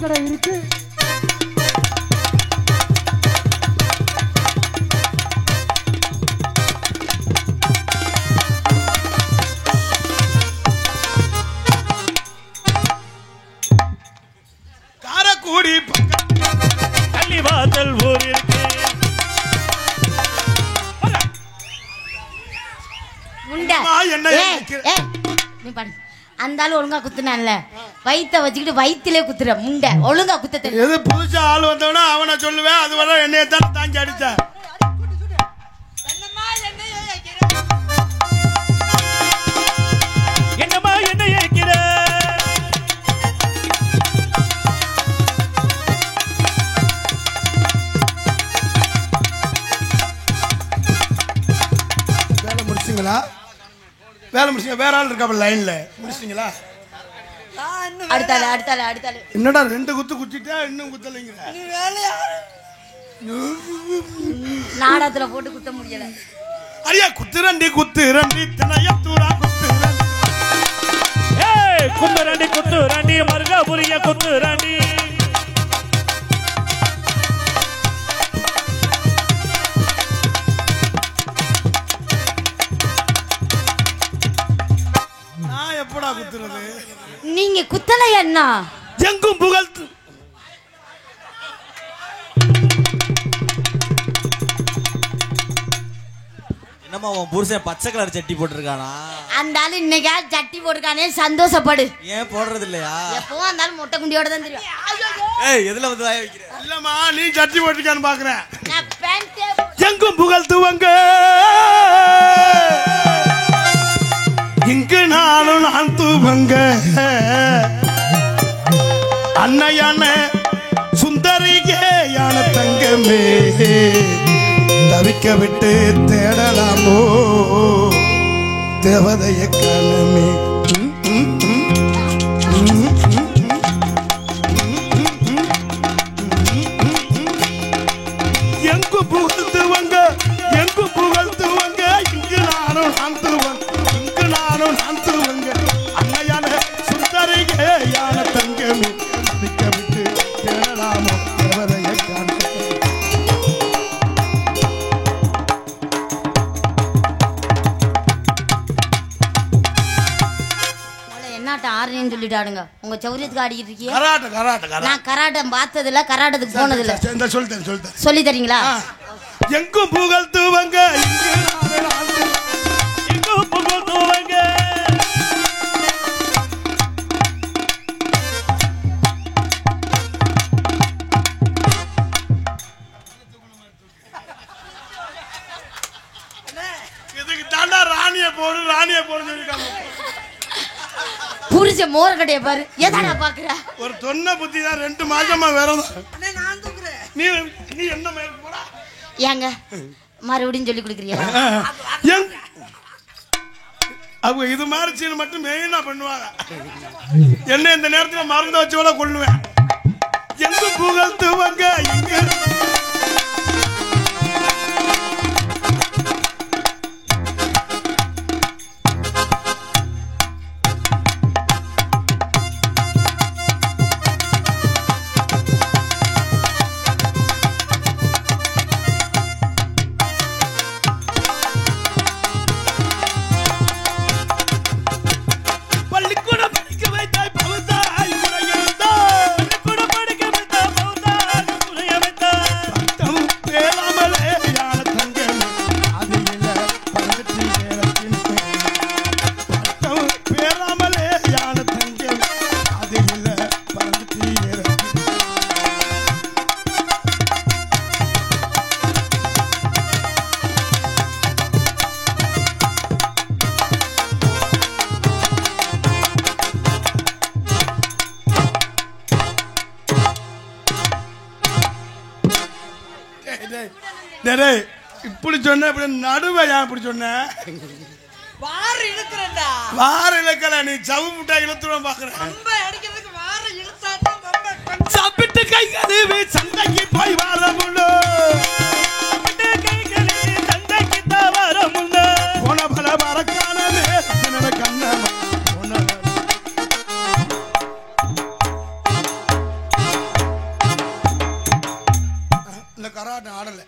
கடை இருக்கு. காரக்குடி கனிவாசல் ஊர் இருக்கு. அந்த ஆளு ஒழுங்கா குத்துனான்ல வயிற்ற வச்சுக்கிட்டு வயிற்றுலே குத்துற முண்டை ஒழுங்கா குத்த தெரியும். எது புதுசா ஆள் வந்தவனா அவனை சொல்லுவேன். அது வர என்னைய தான் தாங்கி அடிச்ச. என்னம்மா என்ன ஏக்கிற வேலை முடிச்சிங்களா? வேலை முடிச்சிங்க. வேற ஆள் இருக்கா லைன்ல? முடிச்சிங்களா? அடுத்தால என்னடா 2 குத்து குத்திட்டா இன்னும் குத்தலைங்கிற. நாடகத்துல போட்டு குத்த முடியல. ஐயா குத்துரண்டி தினையத்தூரா குத்துரண்டி. ஏய் குத்துரண்டி மருகாபுரிய குத்துரண்டி. நான் எப்படா குத்துறது? நீங்க குத்தலை என்ன எங்கும் புகழ்த்து. என்னம்மா உன் புருஷன் பச்சை கலர் சட்டி போட்டிருக்கானா? அந்த ஆளு இன்னைக்கா சட்டி போட்டுருக்கானே சந்தோஷப்படு. ஏன் போடுறது இல்லையா? எப்பவும் அந்த ஆளு மொட்டை குண்டியோட தான் தெரியும். ஏய் எதுல வந்து வாய வைக்கிற? இல்லம்மா நீ சட்டி போட்டிருக்கான்னு பாக்குறேன். நான் பேண்டே எங்கும் புகழ்த்துவங்க இங்கு நான் தூவங்க அன்னையான சுந்தரிகே யான தங்கமே தவிக்க விட்டு தேடலாமோ தேவதைய காணமே. எங்கு புகழ்த்துவங்க இங்கு நானும் தூவங்க அன்னையான சுந்தரிகே யான தங்கமே தவிக்க விட்டு தேடலாமோ தேவதைய காணமே. என்னாட்டம் ஆறுன்னு சொல்லிட்டாடுங்க. உங்க சௌரியத்துக்கு ஆடிக்கிட்டு இருக்கீங்க. கராட்டை நான் கராட்டம் பார்த்ததில்ல, கராட்டத்துக்கு போனதில்ல. சொல்லிட்டேன். சொல்லி தரீங்களா? எங்கும் புகழ்த்துவங்க எங்கும் புகழ்த்துவங்க இதுக்கு தாண்டா ராணிய போடு சொல்லிருக்காங்க. புரிச்ச மோர கடைய பாரு. எதாடா பாக்குற? ஒரு தொன்ன புத்தி தான் 2 மாசமா வேறோம். நீ என்ன மேல போறா? ஏங்க மறுபடியும் சொல்லி கொடுக்குறியா? அவங்க இது மாதிரி சீன் மட்டும் மெயினா பண்ணுவாங்க. என்ன இந்த நேரத்துல மறந்து வச்சோட கொள்ளுவேன். எங்க புகழ்த்துவங்க இங்க டேய் இப்படி சொன்ன இப்படி நடுவே ஏன் இப்படி சொன்ன வார இழுக்கிறேன்டா வார இழுக்கல நீ சவு முட்டை இழுத்துறோம் பாக்குறேன் ரொம்ப அடிக்கிறதுக்கு வார இழுத்தாதான் ரொம்ப சாப்பிட்டு கை கழுவி சந்தைக்கு போய் வர முள்ளு கை கழுவி சந்தைக்கு தான் வர முள்ளு போன பல மறக்கானது கண்ண இந்த கராட்டை ஆடல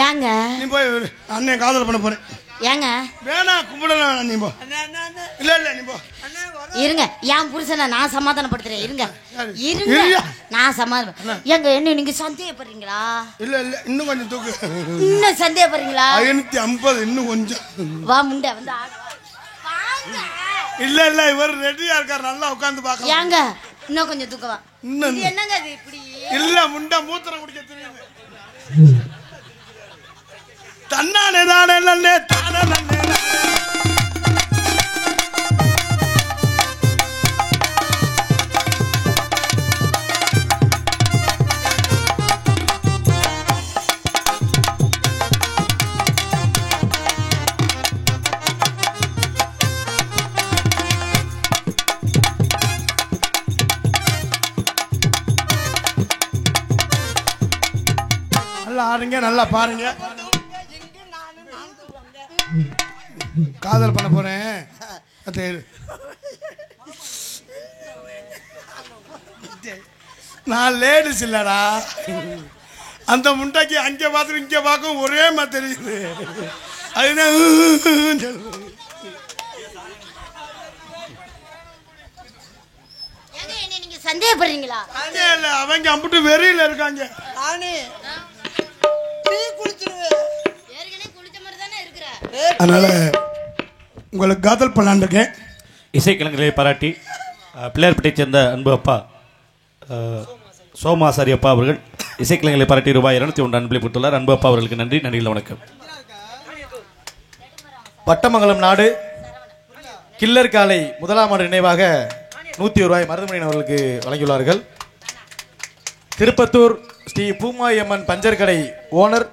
ஏங்க நீ போய் அண்ணன் காதல் பண்ண போறேன் ஏங்க வேணா கும்பிடலாம் நீ போ இல்ல இல்ல நீ போ இருங்க என் புருஷனை நான் சமாதானப்படுத்துறேன் இருங்க இருங்க நான் சமாதானம் ஏங்க என்ன நீங்க சந்தேகப்படுறீங்களா இல்ல இல்ல இன்னும் கொஞ்சம் தூக்கு இன்னும் சந்தேகப்படுறீங்களா 550 இன்னும் கொஞ்சம் வா முண்டை வந்து இல்ல இல்ல இவர் ரெடியா இருக்காரு நல்லா உட்கார்ந்து பாக்கலாம் ஏங்க இன்னும் கொஞ்சம் தூக்கவா இது என்னங்க அது இப்படி இல்ல முண்டை மூத்திரம் குடிக்க தெரியுது தன்னானே தானே நல்லே தானே நல்லே நல்லா ஆடுங்க நல்லா பாருங்க காதல் பண்ண போறேன் நான் லேடிஸ் இல்லடா அந்த முண்டைக்கு அங்கே பார்த்து இங்கே பார்க்கும் ஒரே மாதிரி தெரியுது அதுதான் நீங்க சந்தேகப்படுறீங்களா இல்ல அவங்க அம்பிட்டு வெறியில இருக்காங்க நானே குளிச்சிருவேன் அதனால உங்களுக்கு காதல் பண்ணலான்னு இருக்கேன் இசைக்கலைஞர்களை பாராட்டி பிள்ளையார்பட்டியை சேர்ந்த அன்பு அப்பா சோமாசாரி அப்பா அவர்கள் இசைக்கலைஞர்களை பாராட்டி ரூபாய் 201 அன்பளை கொடுத்துள்ளார். அன்பு அப்பா அவர்களுக்கு நன்றி. நன்றிகள் வணக்கம். பட்டமங்கலம் நாடு கில்லர் காலை முதலாம் ஆண்டு நினைவாக 101 ரூபாய் மருதமணியன் அவர்களுக்கு வழங்கியுள்ளார்கள். திருப்பத்தூர் ஸ்ரீ பூமாயம்மன் பஞ்சர் கடை ஓனர்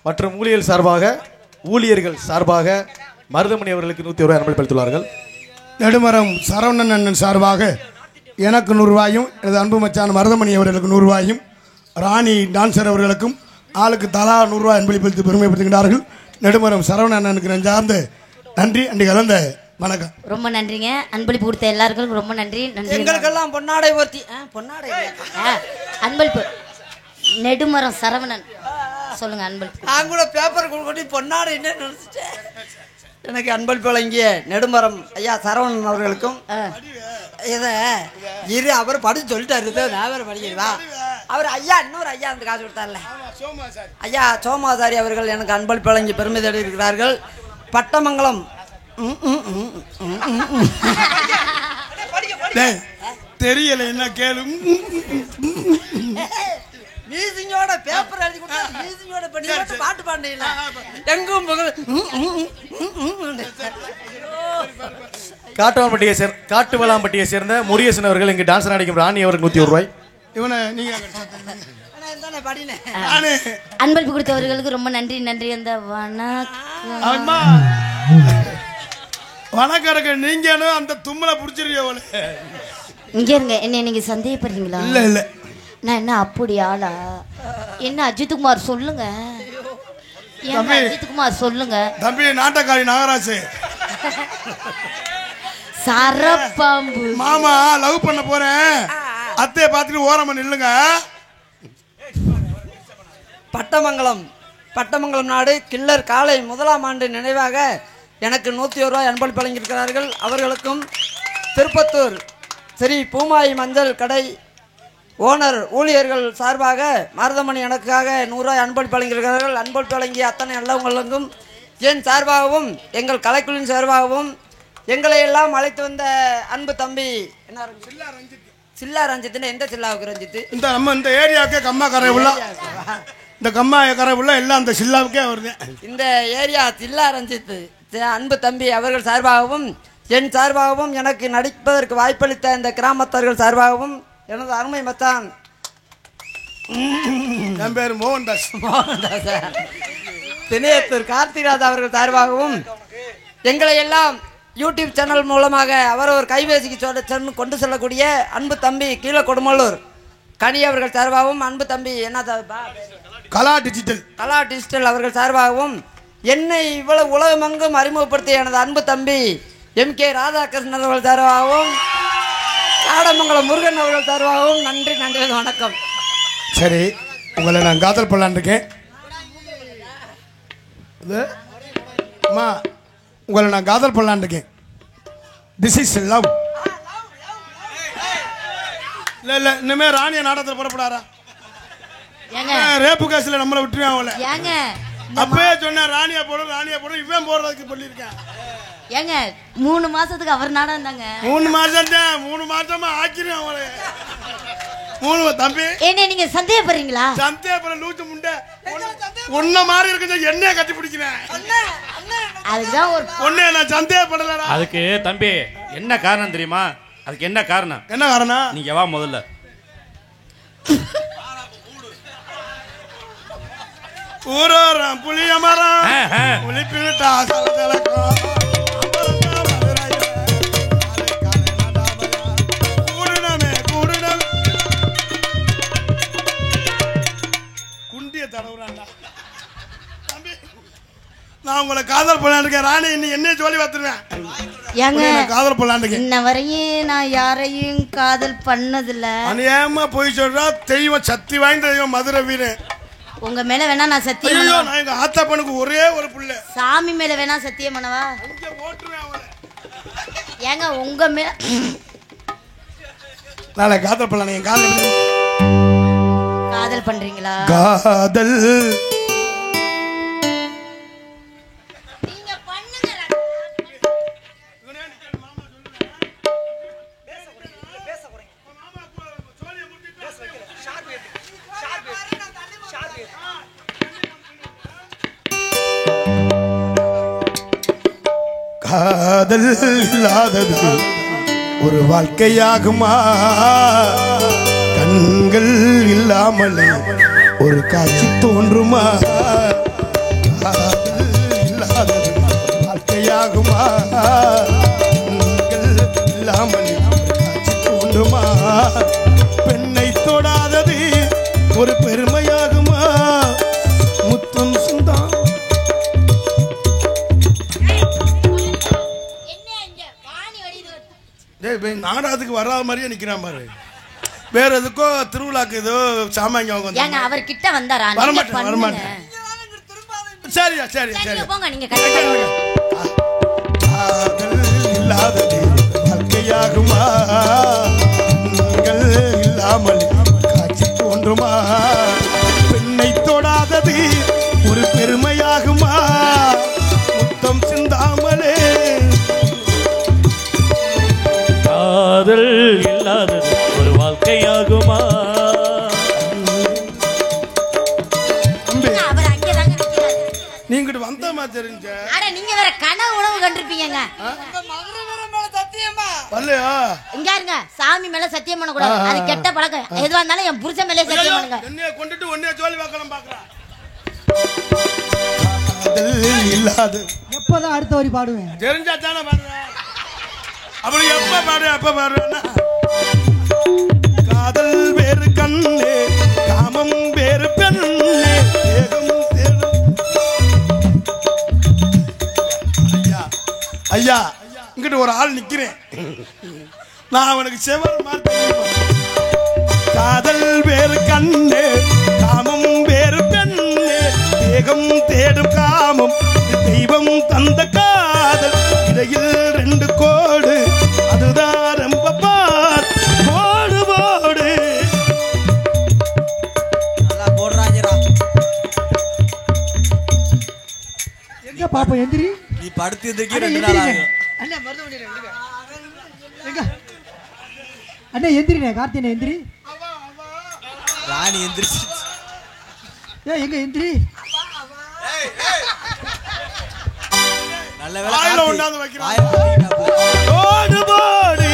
மற்றும் ஊழியர்கள் சார்பாக மருதமணி அவர்களுக்கு 101 ரூபாய் அன்பளை பளித்துள்ளார்கள். நெடுமரம் சரவணன் அண்ணன் சார்பாக எனக்கு 100 ரூபாயும் எனது அன்பு மச்சான் மருதமணி அவர்களுக்கு 100 ரூபாயும் ராணி டான்சர் அவர்களுக்கும் ஆளுக்கு தலா 100 ரூபாய் அன்பளிப்பளித்து பெருமைப்படுத்துகிறார்கள். நெடுமரம் சரவணன் அண்ணனுக்கு நெஞ்சார்ந்த நன்றி அண்டி கலந்த வணக்கம். ரொம்ப நன்றிங்க. அன்பளிப்பு கொடுத்த எல்லாருக்கும் ரொம்ப நன்றி. நன்றி. எங்களுக்கெல்லாம் பொன்னாடை ஒருத்தி பொன்னாடை அன்பளிப்பு நெடுமரம் சரவணன் சொல்லுங்க. அன்பளிப்பு நான் கூட பேப்பர் கொண்டு பொன்னாடை என்ன நினைச்சிட்டேன். எனக்கு அன்பளிப்பு வழங்கிய நெடுமரம் ஐயா சரவணன் அவர்களுக்கும் இதை அவர் படிச்சு சொல்லிட்டாரு. நான் வேற படிக்கிறதா அவர் ஐயா இன்னொரு ஐயா அந்த காசு கொடுத்தார்ல ஐயா சோமாசாரி அவர்கள் எனக்கு அன்பளிப்பு வழங்கி பெருமை தேடி இருக்கிறார்கள். பட்டமங்கலம் தெரியல என்ன கேளு மீசிங்கோட பேப்பர் எழுதி கொடுத்தா மீசிங்கோட பண்ணி பாட்டு பாடுறீங்களா எங்கும் காட்டுவலாம்பட்டியை சேர்ந்த முருகேசன் அவர்கள் இங்கு டான்ஸ் நடிக்கும் ராணி அவருக்கு 101 ரூபாய். இவனை நீங்க அன்பளிப்பு கொடுத்தவர்களுக்கு ரொம்ப நன்றி. நன்றி. அந்த வணக்கம் நீங்க அந்த தும்மலை புடிச்சிருக்கீங்க இங்க இருங்க. என்ன நீங்க சந்தேகப்படுறீங்களா? இல்ல இல்ல நான் என்ன அப்படி ஆளா? என்ன அஜித்குமார் சொல்லுங்க. அஜித்குமார் சொல்லுங்க. தம்பி நாட்டக்காரி நாகராஜ் சரப்பாம்பு மாமா லவ் பண்ண போறேன் அத்தைய பார்த்துட்டு ஓரமா நில்லுங்க. பட்டமங்கலம் நாடு கில்லர் காலை முதலாம் ஆண்டு நினைவாக எனக்கு 101 ரூபாய் அன்பளிப்பு வழங்கியிருக்கிறார்கள். அவர்களுக்கும் திருப்பத்தூர் ஸ்ரீ பூமாயி மஞ்சள் கடை ஓனர் ஊழியர்கள் சார்பாக மருதமணி எனக்காக 100 ரூபாய் அன்பளிப்பு வழங்கியிருக்கிறார்கள். அன்பளிப்பு வழங்கிய அத்தனை நல்லவங்களுக்கும் என் சார்பாகவும் எங்கள் கலைக்குழுவின் சார்பாகவும் எங்களை எல்லாம் அழைத்து வந்த அன்பு தம்பி என்ன சில்லா ரஞ்சித்னு எந்த சில்லாவுக்கு ரஞ்சித் இந்த நம்ம இந்த ஏரியாவுக்கே கம்மா கரை உள்ள இந்த கம்மா கரை உள்ள எல்லாம் அந்த சில்லாவுக்கே வருது. இந்த ஏரியா சில்லா ரஞ்சித் அன்பு தம்பி அவர்கள் சார்பாகவும் என் சார்பாகவும் எனக்கு நடிப்பதற்கு வாய்ப்பளித்த இந்த கிராமத்தார்கள் சார்பாகவும் எனது அருமை மச்சான் என் பேர் மோகன்தாஸ். திணையத்தூர் கார்த்திராஜ் அவர்கள் சார்பாகவும் எங்களை எல்லாம் யூடியூப் சேனல் மூலமாக அவர் ஒரு கைபேசிக்கு கொண்டு செல்லக்கூடிய அன்பு தம்பி கீழே கொடுமல்லூர் கனி அவர்கள் சார்பாகவும் அன்பு தம்பி என்ன கலா டிஜிட்டல் அவர்கள் சார்பாகவும் என்னை இவ்வளவு உலகமெங்கும் அறிமுகப்படுத்திய எனது அன்பு தம்பி MK ராதாகிருஷ்ணன் அவர்கள் சார்பாகவும் காடமங்கலம் முருகன் அவர்கள் சார்பாகவும் நன்றி வணக்கம். சரி, உங்களை நான் காதல் பண்ணலான் இருக்கேன். அம்மா, உங்களை நான் காதல் பண்ணலான் இருக்கேன். This is love. இல்ல இனிமே ராணிய நாடகத்தில் புறப்படாரா? ரேப்பு கேஸ்ல நம்மளை விட்டுருவான் அவளை. அப்பவே சொன்ன ராணியா போடும் இவன் போடுறதுக்கு சொல்லியிருக்கேன். ஏங்க 3 மாசத்துக்கு அவர் நாடகம் தாங்க. 3 மாசம் தான், 3 மாசமா ஆக்கிரும் அவளை. 3 தம்பி என்ன நீங்க சந்தேகப்படுறீங்களா? சந்தேகப்பட லூச்சு முண்டை உன்ன மாதிரி இருக்குது, என்னைய கட்டி பிடிக்கிறேன். அதுதான் ஒரு ஒண்ணே நான் சந்தேகப்படலடா. அதுக்கு தம்பி என்ன காரணம் தெரியுமா? அதுக்கு என்ன காரணம்? நீங்க வா முதல்ல. ஊரோரம் புளிய மரம் புளிப்பிட்டா சலசலக்கும் குண்டிய தடவுறான்டா. தம்பி, நான் உங்களை காதல் பண்ண இருக்கேன். ராணி இன்னும் என்ன சொல்லி பார்த்துருவேன். காதல் பண்ண இன்ன வரையும் நான் யாரையும் காதல் பண்ணதில்ல. அநியாயமா போய் சொல்றா. தெய்வம், சக்தி வாய்ந்த தெய்வம், மதுரை வீரன். உங்க மேல வேணா நான் சத்தியம் பண்ணுவேன். நான் எங்க ஆத்தா பொண்ணுக்கு ஒரே ஒரு புள்ள. சாமி மேல வேணா சத்தியம் பண்ணவா? ஓட்டுவேன் அவளை. ஏங்க உங்க மேல நாளை காதல் பண்ணலாம். என் காதல் பண்றீங்களா? காதல் காதல் இல்லாதது ஒரு வாழ்க்கையாகுமா? கண்கள் இல்லாமலே ஒரு காட்சி தோன்றுமா? காதல் இல்லாதது வாழ்க்கையாகுமா? கண்கள் இல்லாமலே ஒரு காட்சி தோன்றுமா? பெண்ணை தொடாதது ஒரு பெருமையாகுமா? முத்தம் சுந்தா நாடகத்துக்கு வராத மாதிரியே நிக்கிறான் பாரு. வேற எதுக்கோ திருவிழாக்கு ஏதோ சாமாங்க அவங்க அவர் கிட்ட வந்தாரா? வரமாட்டேன். சரியா சரி சரி போங்க. நீங்க இல்லாதது வாழ்க்கையாகுமா? இல்லாமல் காட்சி தோன்றுமா? பெண்ணை தொடாதது ஒரு பெருமையாகுமா? முத்தம் சிந்தாமலே காதல் இல்லாதது ஒரு வாழ்க்கையாகுமா? நீங்க வந்தமா தெரிஞ்ச நீங்க வேற கனவு உணவு கண்டிருப்பீங்க. இங்க இருங்க. சாமி மேல சத்தியம் பண்ண கூடாது. அது கெட்ட பழக்கம். எதுவா இருந்தாலும் என் புருஷன் மேல சத்தியம் பண்ணுங்க. என்னைய கொண்டுட்டு ஒண்ணே ஜோலி பார்க்கலாம் பாக்குறேன். இல்லாது எப்பதான் அடுத்த வரி பாடுவேன்? தெரிஞ்சா தானே பாடுவேன். அப்படி எப்ப பாடுவேன்னா காதல் வேறு கண்ணே, காமம் வேறு பெண்ணே, தேகம் ஐயா இங்கிட்ட ஒரு ஆள் நிக்கிறேன். நான் அவனுக்கு செவல் காதல் வேறு கண்ணே, காமம் வேறு பெண்ணே, தேகம் தேடும் காமம், தெய்வம் தந்த காதல், இடையில் 2 கோடு, அதுதான் ரொம்ப பார் போடு போடு. எங்க பாப்பா எந்திரி. நீ படுத்து எந்திரிக்க 2 நாள் ஆகும். அண்ணா எந்திரினே. கார்த்தினே எந்திரி. ராணி எந்திரிச்சு. எங்க எந்திரி. நல்ல வேளை கொண்டாந்து வைக்கிறான். போடு போடு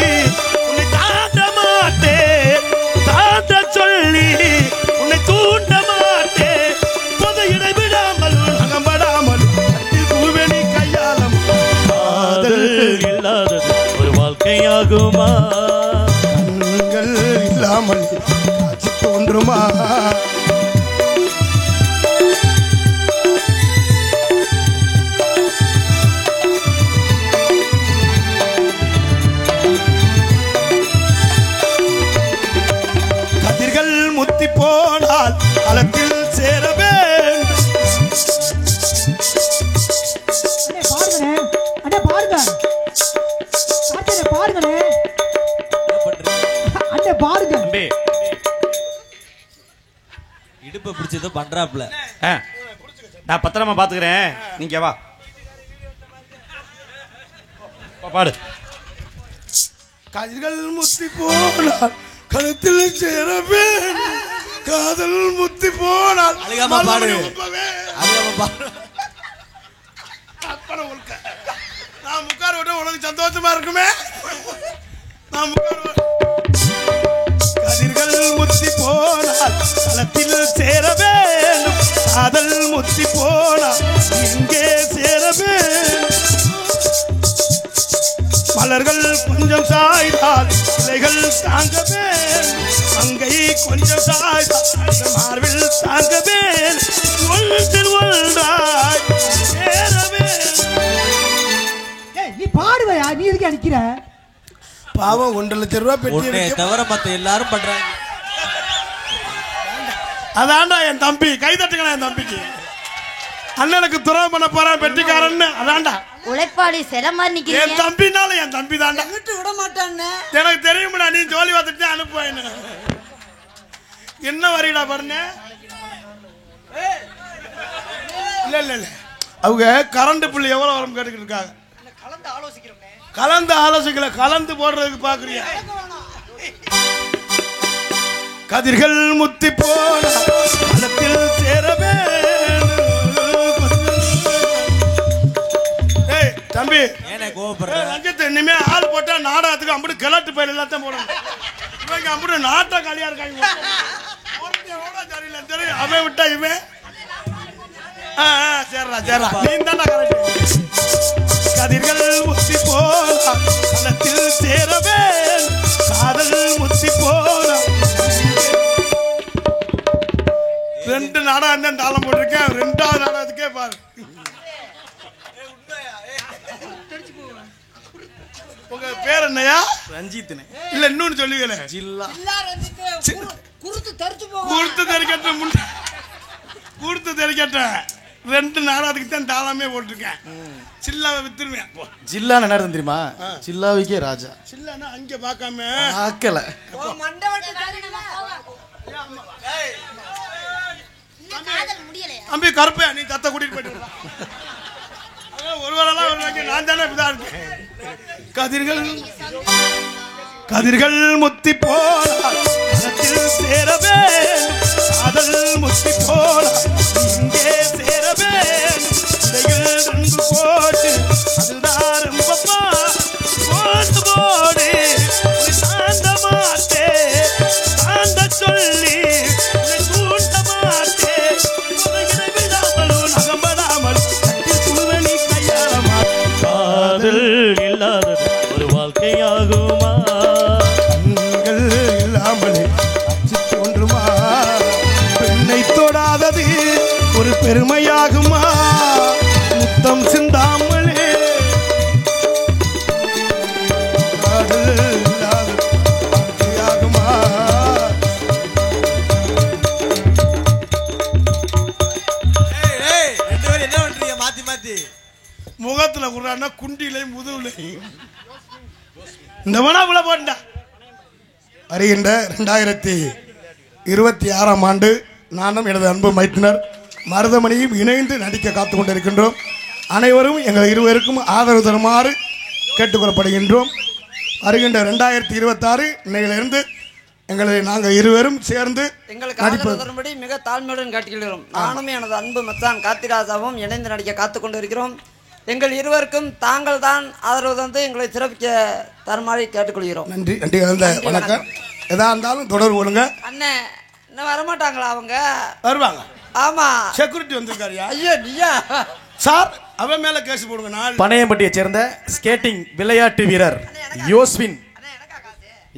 உன்னை தாண்ட மாட்டேன், தாண்ட சொல்லி உன்னை இல்லாமல் காட்சி தோன்றுமா கதிர்கள் முத்தி போனால் களத்தில் சேரவே அண்ணே பாருங்க அண்ணே பாருங்க அண்ணே பாருங்க தம்பி இடுப்பை பிடிச்சதோ பண்றாப்ல. நான் பத்திரமா பாத்துக்கிறேன், நீங்க வா பாடு. கதிர்கள் முத்தி போனால் களத்தில் சேரவே காதல் முத்தி போனால் அழுகாம பாடு. நான் முக்கார விட உனக்கு சந்தோஷமா இருக்குமே. நான் கதிர்கள் முத்தி போனால் களத்தில் சேர வேண்டும் காதல் முத்தி போனால் இங்கே சேர வேண்டும். மலர்கள் கொஞ்சம் சாய்ந்தால் இலைகள் தாங்க வேண்டும். அங்கை கொஞ்சம் சாய்ந்தால் மார்பில் தாங்க வேண்டும். ஒன்றில் ஒன்றாய் சேர வேண்டும். நீ பாடுவையா, நீ எதுக்கு அடிக்கிற? பாவம் 1,00,000 ரூபாய் பெட்டி தவிர மத்த எல்லாரும் பண்றாங்க. அதான்டா என் தம்பி, கை தட்டுங்களா என் தம்பிக்கு. அண்ணனுக்கு துரோகம் பண்ண போறான் பெட்டிக்காரன்னு. அதான்டா உழைப்பாளி சில மாதிரி நிக்கிறீங்க. என் தம்பினால என் தம்பி தான்டா. விட மாட்டான்னு எனக்கு தெரியும்டா, நீ ஜோலி பார்த்துட்டு அனுப்புவேன். என்ன வரிடா பாருங்க. இல்ல இல்ல இல்ல அவங்க கரண்ட் புள்ளி எவ்வளவு வரும் கேட்டுக்கிட்டு இருக்காங்க. கலந்து ஆலோசிக்கல, கலந்து போடுறதுக்கு பாக்குறியா? கதிர்கள் முத்தி போன களத்தில் சேரவே. ஏய் தம்பி, ஏனே கோவப்படுற? ரஞ்சித் இனிமே ஆள் போட்டா நாடகத்துக்கு அம்புட்டு கிளட்டு பயிர் எல்லாத்தையும் போடணும். இவங்க அம்புட்டு நாட்டா காலியா இருக்காங்க. சரியில்லை தெரியும், அவன் விட்டா இவன். சரிடா சரிடா, நீ தானே கரெக்ட். கதிர்கள் முத்தி போன களத்தில் சேரவே காதல் முத்தி போன. 2 நாடகம் தான் தாளம் போட்டிருக்கேன். 2வது நாடகத்துக்கே பாரு. உங்க பேர் என்னையா? ரஞ்சித். இல்ல இன்னொன்னு சொல்லுங்களேன். ஜில்லா. கூர்த்து தெரிக்கட்டேன். 2 நாடகத்துக்கு தான் தாளமே போட்டிருக்கேன். சில்லாவை வித்துருவேன். ஜில்லா என்ன தெரியுமா? ஜில்லாவுக்கே ராஜா. சில்லானா அங்க பார்க்காம ஆக்கல. அம்பி கருப்பையா, நீ தத்த கூட்டிட்டு போயிட்டு ஒருவரெல்லாம் நான் தானே இதா இருக்கேன். கதிர்கள் முத்தி போன சேரவே காதல் முத்தி போன இங்கே சேரவே. போட்டு அதுதான் ரொம்பப்பா போட்டு போடு சாந்த மாட்டே சாந்த சொல்லி தூண்ட மாட்டே விடாமலும் நகம்படாமல் துருவனி கையாளமா. காதல் இல்லாத ஒரு வாழ்க்கையாகுமா? கண்கள் இல்லாமலே தோன்றுமா? பெண்ணை தொடாதது ஒரு பெருமையாகுமா? முத்தம் சிந்தாமலே காதல் இல்லாத வாழ்க்கையாகுமா? என்ன பண்றீங்க மாத்தி மாத்தி? முகத்துல குறான்னா குண்டிலை முதுகுலை இந்த மனா உள்ள போட்டா. வருகின்ற 2026ஆம் ஆண்டு நானும் எனது அன்பு மைத்தினர் மருதமணியும் இணைந்து நடிக்க காத்து கொண்டிருக்கின்றோம். அனைவரும் எங்கள் இருவருக்கும் ஆதரவு தருமாறு கேட்டுக்கொள்ளப்படுகின்றோம். வருகின்ற 2026 இன்னையிலிருந்து எங்களை நாங்கள் இருவரும் சேர்ந்து எங்களுக்கு ஆதரவு தரும்படி மிக தாழ்மையுடன் காட்டுகிறோம். நானும் எனது அன்பு மச்சான் கார்த்திராஜாவும் இணைந்து நடிக்க காத்து கொண்டிருக்கிறோம். எங்கள் இருவருக்கும் தாங்கள் தான் ஆதரவு தந்து எங்களை சிறப்பிக்க தருமாறி கேட்டுக்கொள்கிறோம். நன்றி நன்றி. வணக்கம். எதா இருந்தாலும் தொடர்பு கொள்ளுங்க. அண்ணன் இன்னும் வரமாட்டாங்களா? அவங்க வருவாங்க. ஆமா, செக்யூரிட்டி வந்திருக்காருயா. ஐயோ நீயா சார், அவன் மேல கேஸ் போடுங்க. நாள் பனையம்பட்டியை சேர்ந்த ஸ்கேட்டிங் விளையாட்டு வீரர்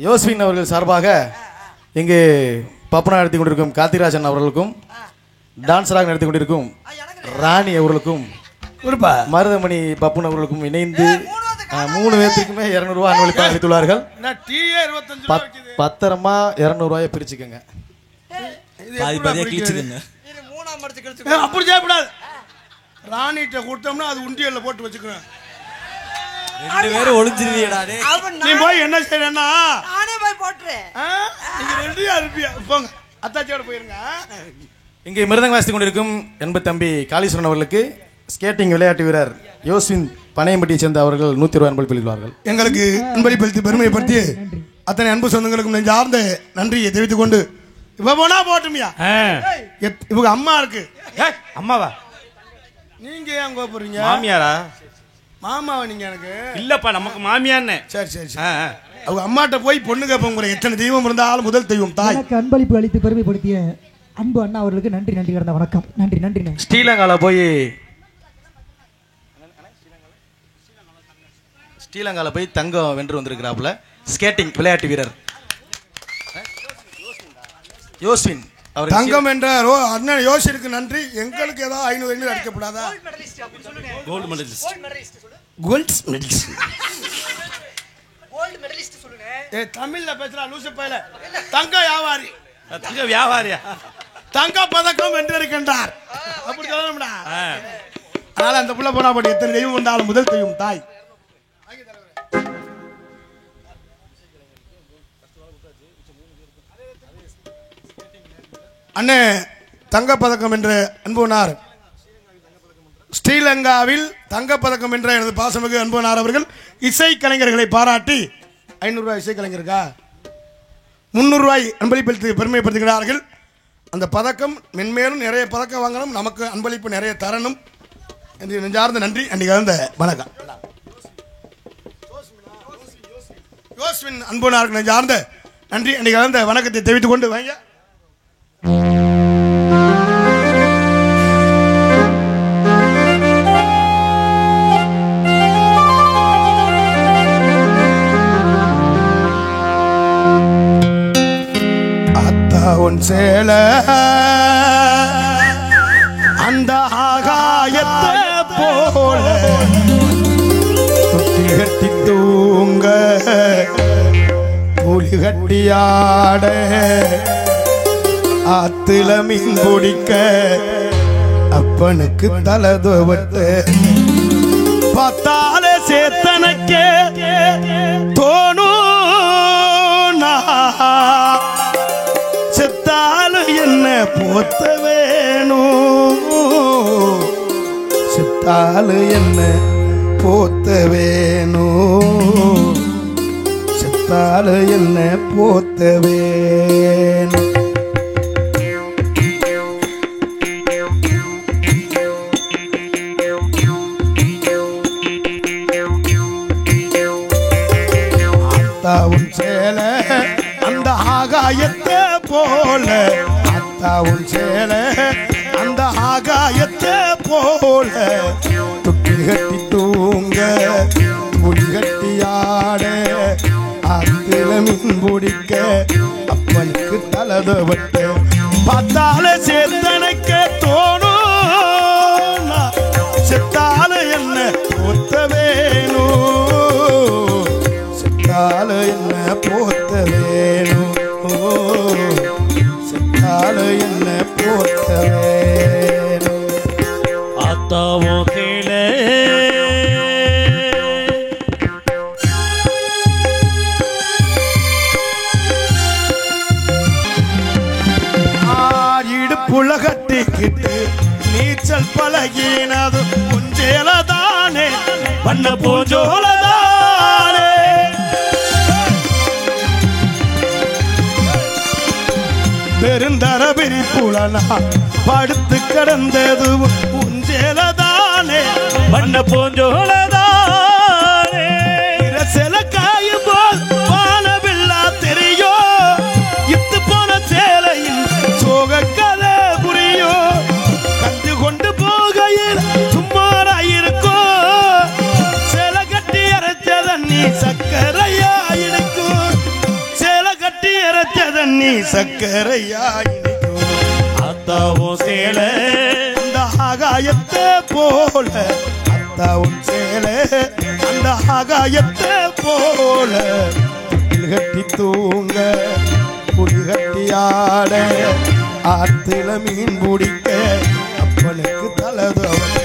யோஸ்வின் அவர்கள் சார்பாக இங்கு பப்பனா நடத்தி கொண்டிருக்கும் கார்த்திராஜன் அவர்களுக்கும் டான்ஸராக நடத்தி கொண்டிருக்கும் ராணி அவர்களுக்கும் மருதமணி பப்புன் அவர்களுக்கும் இணைந்து 3 பேர்த்துக்குமே 200 ரூபாய் அன்பளிப்பாக அளித்துள்ளார்கள். பத்திரமா 200 ரூபாயை பிரிச்சுக்கோங்க. அப்படி செய்யக்கூடாது. ராணிட்ட கொடுத்தோம்னா அது உண்டியல்ல போட்டு வச்சுக்கணும். 2 பேரும் ஒளிஞ்சிருவீடா. நீ போய் என்ன செய்யறேன்னா நானே போய் போட்டுறேன். நீங்க ரெடியா இருப்பியா? போங்க அத்தாச்சியோட போயிருங்க. இங்கே மிருதங்க வாசித்துக் கொண்டிருக்கும் என்பது தம்பி காளீஸ்வரன் அவர்களுக்கு ஸ்கேட்டிங் விளையாட்டு வீரர் யோஸ்வின் பனையம்பட்டியை சேர்ந்த அவர்கள் 100 ரூபாய் அன்பளிப்பளிக்கிறார்கள். எங்களுக்கு அன்பளிப்பளித்து பெருமைப்படுத்தி அத்தனை அன்பு சொந்தங்களுக்கும் நெஞ்சார்ந்த நன்றியை தெரிவித்துக் கொண்டு இப்ப போனா போட்டுமியா இவங்க அம்மா இருக்கு. அம்மாவா? நீங்க ஏன் கோபப்படுறீங்க? மாமியாரா? மாமாவா நீங்க? எனக்கு இல்லப்பா, நமக்கு மாமியான்னு. சரி சரி சரி. அவங்க அம்மாட்ட போய் பொண்ணு கேட்போங்கிற எத்தனை தெய்வம் இருந்தாலும் முதல் தெய்வம் தாய். எனக்கு அன்பளிப்பு அளித்து பெருமைப்படுத்திய அன்பு அண்ணா அவர்களுக்கு நன்றி நன்றி கடந்த வணக்கம். நன்றி நன்றி. ஸ்ரீலங்கால போய் தங்கம் வென்று வந்திருக்கிறாப்புல ஸ்கேட்டிங் விளையாட்டு வீரர் யோஸ்வின் அவர் தங்கம் என்ற அண்ணன் யோசிற்கு நன்றி. எங்களுக்கு ஏதாவது 500 அடிக்கப்படாதா? Gold medalist. தமிழ்ல பேசுறா லூசு பையல. தங்க வியாபாரி. தங்க வியாபாரியா? தங்க பதக்கம் வென்றிருக்கின்றார். அப்படி சொல்லணும்டா. அதனால அந்த புள்ள போனா போட்டு எத்தனை தெய்வம் வந்தாலும் முதல் தெய்வம் தாய். அண்ணே தங்கப்பதக்கம் என்ற அன்புனார் ஸ்ரீலங்காவில் தங்கப்பதக்கம் என்ற எனது பாசமிகு அன்புனார் அவர்கள் இசைக்கலைஞர்களை பாராட்டி 500 ரூபாய் இசைக்கலைஞருக்கா 300 ரூபாய் அன்பளிப்பளித்து பெருமைப்படுத்துகிறார்கள். அந்த பதக்கம் மென்மேலும் நிறைய பதக்கம் வாங்கணும், நமக்கு அன்பளிப்பு நிறைய தரணும் என்று நெஞ்சார்ந்த நன்றி. அன்றைக்கு கலந்த வணக்கம். யோஸ்வின் அன்புனாருக்கு நெஞ்சார்ந்த நன்றி. அன்றைக்கு கலந்த வணக்கத்தை தெரிவித்துக் கொண்டு வாங்க. உன் சேல அந்த ஆகாயத்தை போல தொட்டி கட்டி தூங்க புலி கட்டியாட ஆத்துல மீன் பிடிக்க அப்பனுக்கு தலதுவட்டு பார்த்தாலே சேத்தனக்கே தோணும். செத்தாலும் என்ன போத்த வேணும், செத்தாலும் என்ன போத்த வேணும், செத்தாலும் என்ன போத்த வேணும். அத்தாவும் சேல அந்த ஆகாயத்தை போல, அத்தாவும் சேல அந்த ஆகாயத்தை போல துட்டி கட்டி தூங்க புலி கட்டியாட ஆத்துல மீன் பிடிக்க அப்பனுக்கு தலதுவட்டு பார்த்தால சேத்தனைக்க தோணும். செத்தால என்ன போத்த வேணும், செத்தால என்ன போத்த வேணும், செத்தால என்ன போத்த வேணும். அத்தாவோ கேளே புலகட்டிக்கிட்டு நீச்சல் பழகினது புஞ்சேலதானே பண்ண பூஞ்சோலதானே. பெருந்தர விரிப்புலனா படுத்து கிடந்தது புஞ்சேலதானே பண்ண பூஞ்சோலதானே. சில காயும் போல் வானவில்லா தெரியும், இத்து போன சேலையில் சோக கதை புரியும். கண்டு கொண்டு போகையில் சும்மாராயிருக்கும், சேலை கட்டி அரைச்ச தண்ணி சக்கரையா இருக்கும், சேலை கட்டி அரைச்ச தண்ணி தண்ணி சக்கரையா இனிக்கும் அத்தாவும் சேல அந்த ஆகாயத்தை போல அத்தாவும் சேல அந்த ஆகாயத்தை போல கட்டி தூங்க புலி கட்டி ஆட ஆத்துல மீன் பிடிக்க அப்பனுக்கு தலதவங்க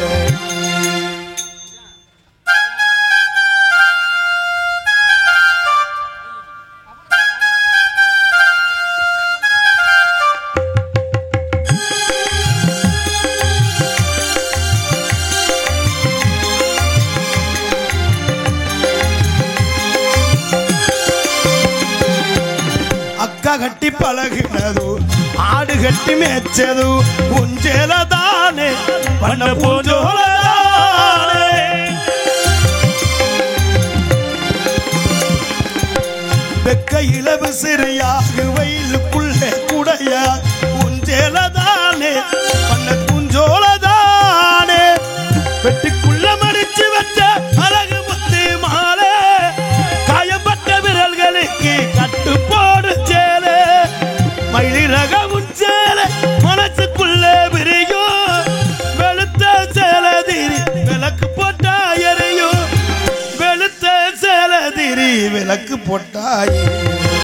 கட்டி பழகினது ஆடு கட்டி மேய்ச்சது புஞ்சேலதானே பண்ண பூஞ்சோலதானே வெக்க இளவு சிறையாக வயலுக்குள்ளே குடையா புஞ்சேலதானே பண்ண பூஞ்சோலதானே வெட்டிக்குள்ள மடிச்சு வச்ச அழகு முத்து மாலை காயப்பட்ட விரல்களுக்கு கட்டு போடு மயிலிறக உச்சேல மனசுக்குள்ளே விரியும் வெளுத்த சேலதிரி விளக்கு போட்டாயரையும் வெளுத்த சேலதிரி விளக்கு போட்டாயே